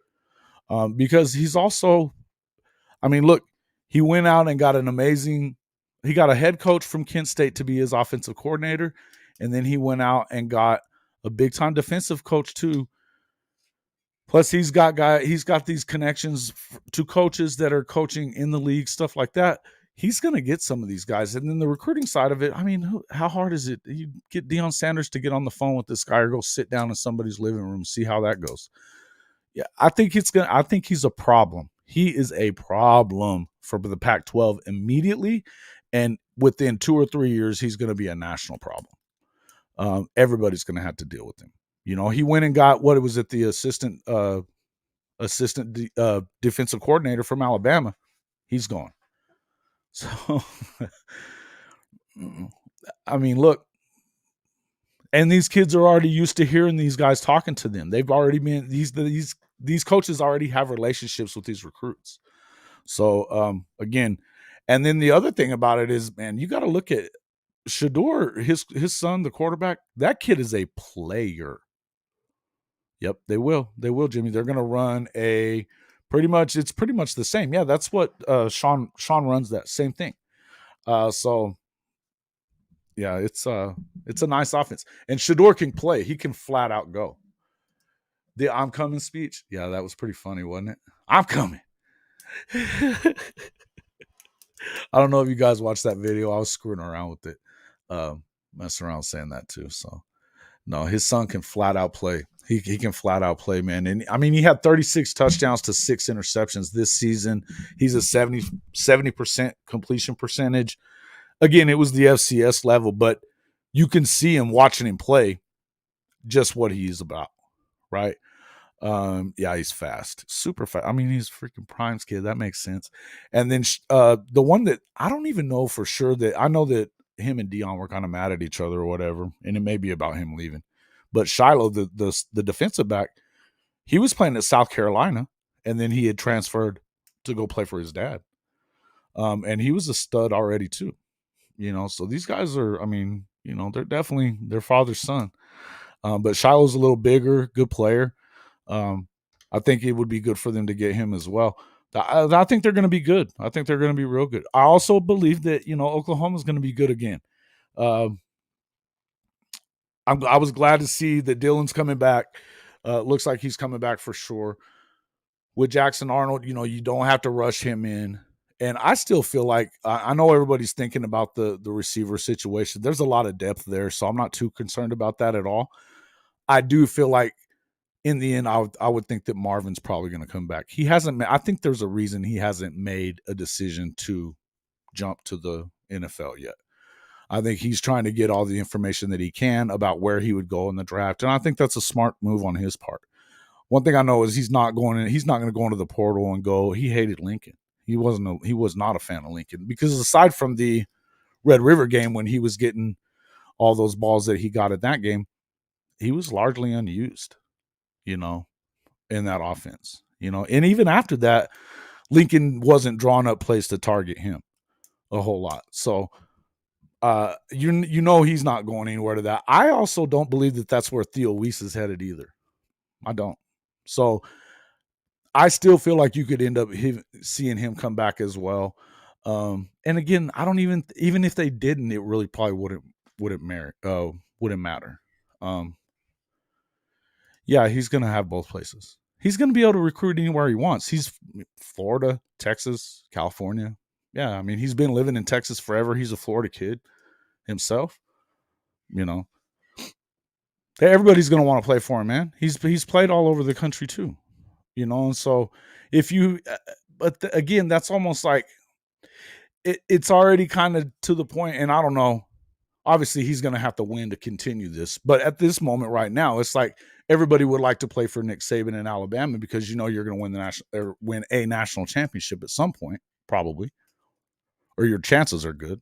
Speaker 1: Because he's also, I mean, look, he went out and got he got a head coach from Kent State to be his offensive coordinator. And then he went out and got a big time defensive coach too, Plus, he's got these connections to coaches that are coaching in the league, stuff like that. He's going to get some of these guys. And then the recruiting side of it, I mean, how hard is it? You get Deion Sanders to get on the phone with this guy or go sit down in somebody's living room, see how that goes. Yeah, I think he's a problem. He is a problem for the Pac-12 immediately. And within 2 or 3 years, he's going to be a national problem. Everybody's going to have to deal with him. You know, he went and got the assistant defensive coordinator from Alabama. He's gone. So, I mean, look, and these kids are already used to hearing these guys talking to them. They've already been these coaches already have relationships with these recruits. So again, and then the other thing about it is, man, you got to look at Shedeur, his son, the quarterback. That kid is a player. Yep, they will. They will, Jimmy. They're going to run it's pretty much the same. Yeah, that's what Sean runs, that same thing. So yeah, it's a nice offense. And Shedeur can play. He can flat out go. The "I'm coming" speech. Yeah, that was pretty funny, wasn't it? I'm coming. I don't know if you guys watched that video. I was screwing around with it. Messing around saying that too. So no, his son can flat out play. He can flat out play, man. And I mean, he had 36 touchdowns to 6 interceptions this season. He's a 70% completion percentage. Again, it was the FCS level, but you can see him watching him play just what he's about, right? Yeah, he's fast, super fast. I mean, he's freaking Prime's kid. That makes sense. And then the one that I don't even know for sure, that I know that him and Deion were kind of mad at each other or whatever, and it may be about him leaving. But Shiloh, the defensive back, he was playing at South Carolina, and then he had transferred to go play for his dad. And he was a stud already too. You know, so these guys are, I mean, you know, they're definitely their father's son. But Shiloh's a little bigger, good player. I think it would be good for them to get him as well. I think they're going to be good. I think they're going to be real good. I also believe that, you know, Oklahoma's going to be good again. I was glad to see that Dylan's coming back. Looks like he's coming back for sure. With Jackson Arnold, you know, you don't have to rush him in. And I still feel like, I know everybody's thinking about the receiver situation. There's a lot of depth there, so I'm not too concerned about that at all. I do feel like in the end, I would think that Marvin's probably going to come back. He hasn't. I think there's a reason he hasn't made a decision to jump to the NFL yet. I think he's trying to get all the information that he can about where he would go in the draft, and I think that's a smart move on his part. One thing I know is he's not going to go into the portal and go. He hated Lincoln. He was not a fan of Lincoln, because aside from the Red River game when he was getting all those balls that he got at that game, he was largely unused, you know, in that offense, you know. And even after that, Lincoln wasn't drawing up plays to target him a whole lot. So, you know, he's not going anywhere to that. I also don't believe that that's where Theo Weiss is headed either. I don't. So I still feel like you could end up seeing him come back as well. And again, I don't even if they didn't, it really probably wouldn't matter. Yeah, he's going to have both places. He's going to be able to recruit anywhere he wants. He's Florida, Texas, California. Yeah, I mean, he's been living in Texas forever. He's a Florida kid himself. You know, everybody's going to want to play for him, man. He's played all over the country too. You know, and so again, that's almost like it's already kind of to the point, and I don't know. Obviously, he's going to have to win to continue this. But at this moment right now, it's like everybody would like to play for Nick Saban in Alabama, because you know you're going to win a national championship at some point, probably, or your chances are good.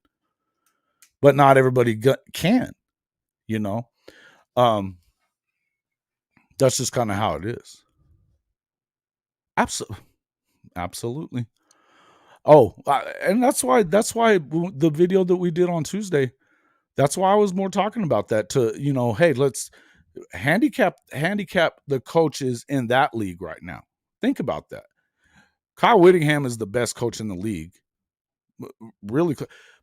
Speaker 1: But not everybody can, you know. That's just kind of how it is. Absolutely. Oh, and that's why the video that we did on Tuesday, that's why I was more talking about that, to, you know, hey, let's handicap the coaches in that league right now. Think about that. Kyle Whittingham is the best coach in the league, really.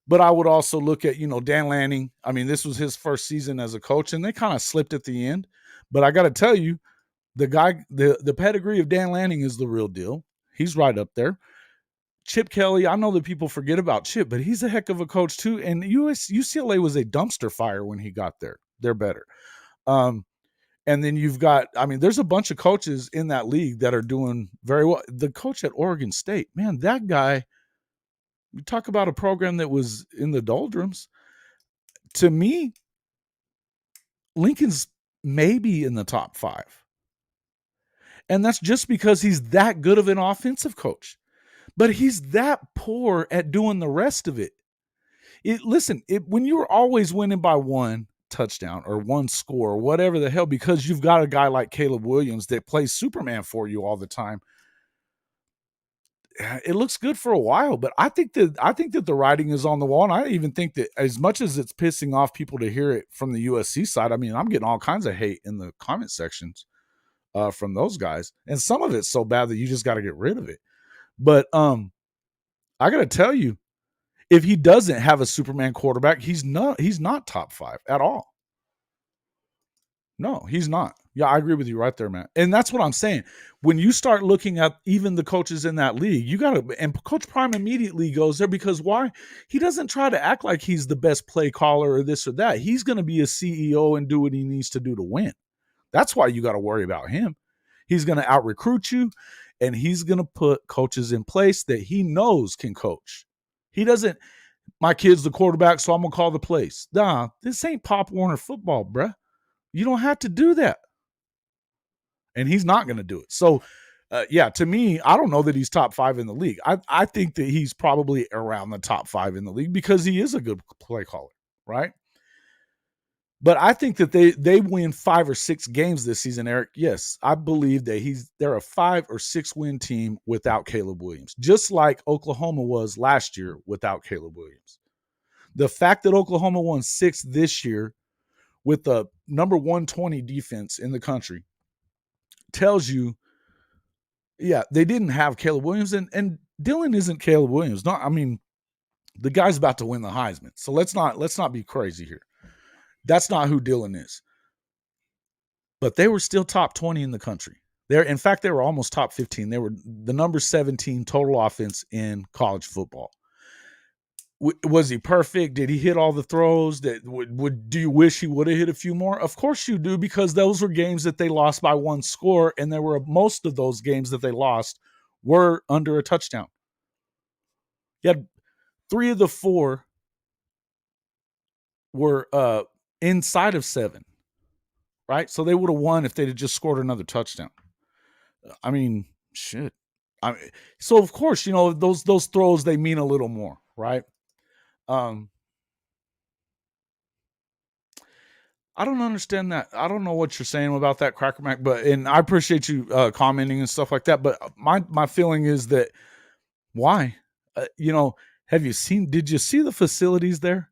Speaker 1: But I would also look at, you know, Dan Lanning. I mean, this was his first season as a coach, and they kind of slipped at the end. But I got to tell you, the pedigree of Dan Lanning is the real deal. He's right up there. Chip Kelly, I know that people forget about Chip, but he's a heck of a coach too. And UCLA was a dumpster fire when he got there. They're better. And then you've got, there's a bunch of coaches in that league that are doing very well. The coach at Oregon State, man, that guy, you talk about a program that was in the doldrums. To me, Lincoln's maybe in the top 5. And that's just because he's that good of an offensive coach. But he's that poor at doing the rest of it. When you're always winning by 1 touchdown or 1 score or whatever the hell, because you've got a guy like Caleb Williams that plays Superman for you all the time, it looks good for a while. But I think that the writing is on the wall. And I even think that as much as it's pissing off people to hear it from the USC side, I'm getting all kinds of hate in the comment sections from those guys. And some of it's so bad that you just got to get rid of it. But I got to tell you, if he doesn't have a Superman quarterback, he's not top 5 at all. No, he's not. Yeah, I agree with you right there, Matt. And that's what I'm saying. When you start looking at even the coaches in that league, you got to, and Coach Prime immediately goes there because why? He doesn't try to act like he's the best play caller or this or that. He's going to be a CEO and do what he needs to do to win. That's why you got to worry about him. He's going to out-recruit you, and he's going to put coaches in place that he knows can coach. He doesn't, my kid's the quarterback, so I'm going to call the plays. Nah, this ain't Pop Warner football, bruh. You don't have to do that. And he's not going to do it. So, to me, I don't know that he's top 5 in the league. I think that he's probably around the top 5 in the league because he is a good play caller, right? But I think that they win 5 or 6 games this season, Eric. Yes, I believe that they're a 5 or 6 win team without Caleb Williams, just like Oklahoma was last year without Caleb Williams. The fact that Oklahoma won 6 this year with the number 120 defense in the country tells you, yeah, they didn't have Caleb Williams, and Dylan isn't Caleb Williams. The guy's about to win the Heisman, so let's not be crazy here. That's not who Dylan is. But they were still top 20 in the country. In fact, they were almost top 15. They were the number 17 total offense in college football. Was he perfect? Did he hit all the throws? Do you wish he would have hit a few more? Of course you do, because those were games that they lost by 1 score, and most of those games that they lost were under a touchdown. You had 3 of the 4 were inside of 7, right? So they would have won if they'd have just scored another touchdown. Shit. So of course, those throws, they mean a little more, right? I don't understand that. I don't know what you're saying about that, Cracker Mac, and I appreciate you commenting and stuff like that. But my feeling is that why? Did you see the facilities there?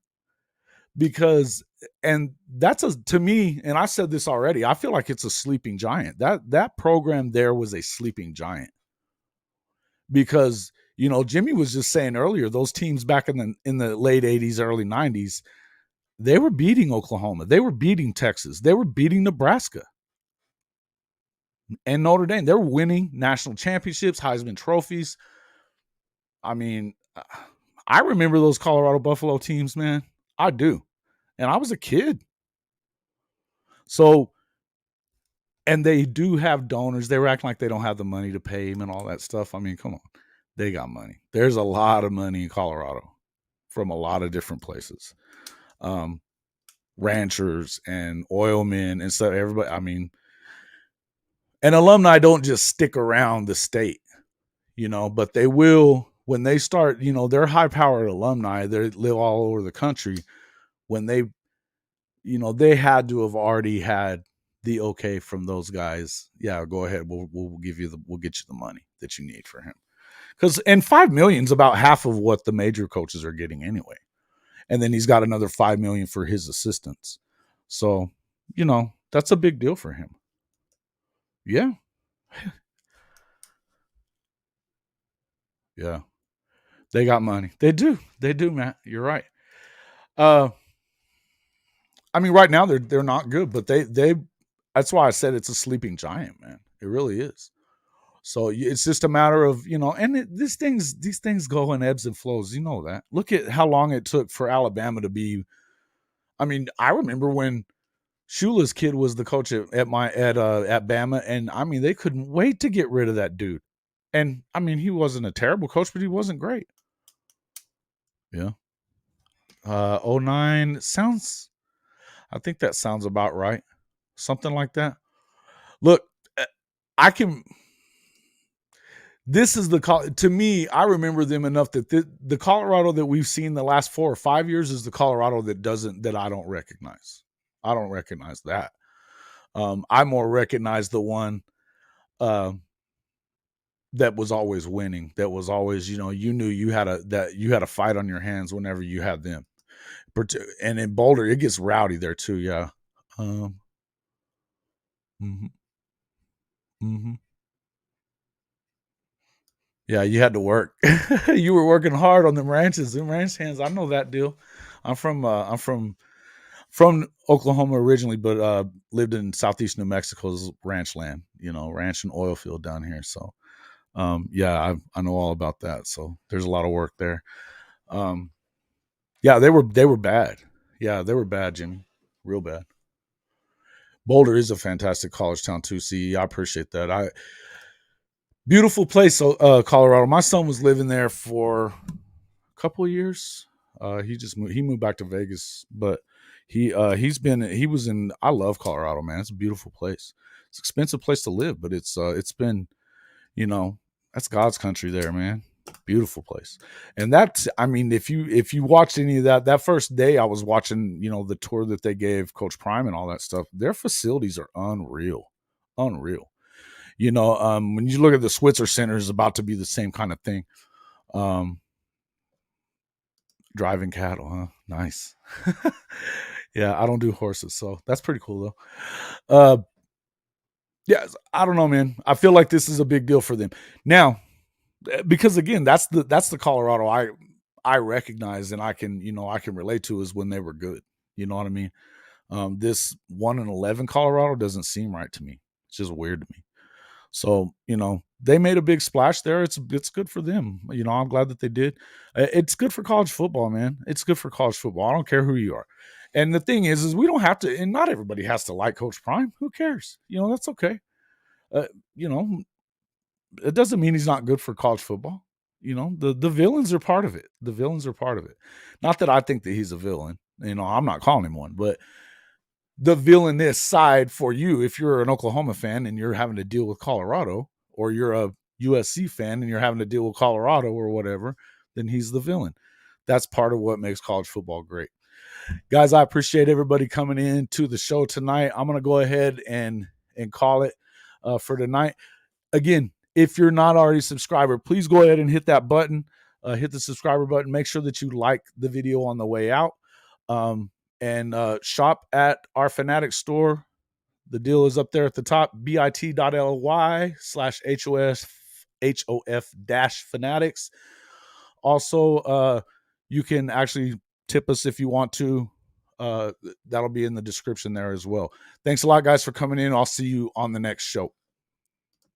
Speaker 1: Because, and that's to me, and I said this already, I feel like it's a sleeping giant. That program there was a sleeping giant. Because, Jimmy was just saying earlier, those teams back in the late 80s, early 90s, they were beating Oklahoma. They were beating Texas. They were beating Nebraska and Notre Dame. They were winning national championships, Heisman trophies. I remember those Colorado Buffalo teams, man. I do. And I was a kid. So, and they do have donors. They were acting like they don't have the money to pay him and all that stuff. Come on. They got money. There's a lot of money in Colorado from a lot of different places. Ranchers and oilmen and stuff. Everybody, and alumni don't just stick around the state, but they will when they start, they're high-powered alumni. They live all over the country. When they had to have already had the okay from those guys. Yeah, go ahead. We'll get you the money that you need for him. And $5 million is about half of what the major coaches are getting anyway. And then he's got another $5 million for his assistants. So, that's a big deal for him. Yeah. Yeah. They got money. They do, Matt. You're right. Right now they're not good, but they That's why I said it's a sleeping giant, man. It really is. So it's just a matter of, and these things go in ebbs and flows. You know that. Look at how long it took for Alabama to be. I mean, I remember when Shula's kid was the coach at Bama, and I mean they couldn't wait to get rid of that dude. And I mean he wasn't a terrible coach, but he wasn't great. Yeah. 09 sounds. I think that sounds about right. Something like that. Look, I can. This is to me, I remember them enough that the Colorado that we've seen the last 4 or 5 years is the Colorado that I don't recognize. I don't recognize that. I more recognize the one that was always winning. That was always, you knew you had a fight on your hands whenever you had them. And in Boulder, it gets rowdy there too. Yeah. Mm-hmm. Mm-hmm. Yeah, you had to work. You were working hard on them ranches, them ranch hands. I know that deal. I'm from Oklahoma originally, but lived in southeast New Mexico's ranch land. Ranch and oil field down here. So, yeah, I know all about that. So there's a lot of work there. Yeah, they were bad. Yeah, they were bad, Jimmy, real bad. Boulder is a fantastic college town too. See, I appreciate that. Beautiful place, Colorado. My son was living there for a couple of years. He moved back to Vegas, but he was in. I love Colorado, man. It's a beautiful place. It's an expensive place to live, but it's been, that's God's country there, man. Beautiful place. And that's, I mean, if you watched any of that first day I was watching, the tour that they gave Coach Prime and all that stuff, their facilities are unreal. When you look at the Switzer Center, is about to be the same kind of thing. Driving cattle, huh? Nice. Yeah, I don't do horses, so that's pretty cool though. Yeah, I don't know, man. I feel like this is a big deal for them now, because again, that's the Colorado I recognize and I can relate to, is when they were good. You know what I mean? This 1-11 Colorado doesn't seem right to me. It's just weird to me. So, they made a big splash there. It's good for them. I'm glad that they did. It's good for college football, man. It's good for college football. I don't care who you are. And the thing is we don't have to, and not everybody has to like Coach Prime. Who cares? That's okay. It doesn't mean he's not good for college football. The villains are part of it. The villains are part of it. Not that I think that he's a villain. I'm not calling him one, but the villainous side for you, if you're an Oklahoma fan and you're having to deal with Colorado, or you're a USC fan and you're having to deal with Colorado or whatever, then he's the villain. That's part of what makes college football great. Guys, I appreciate everybody coming in to the show tonight. I'm going to go ahead and call it for tonight. Again, if you're not already a subscriber, please go ahead and hit that button. Hit the subscriber button. Make sure that you like the video on the way out. And shop at our Fanatic store. The deal is up there at the top, bit.ly/HOF-Fanatics. Also, you can actually tip us if you want to. That'll be in the description there as well. Thanks a lot, guys, for coming in. I'll see you on the next show.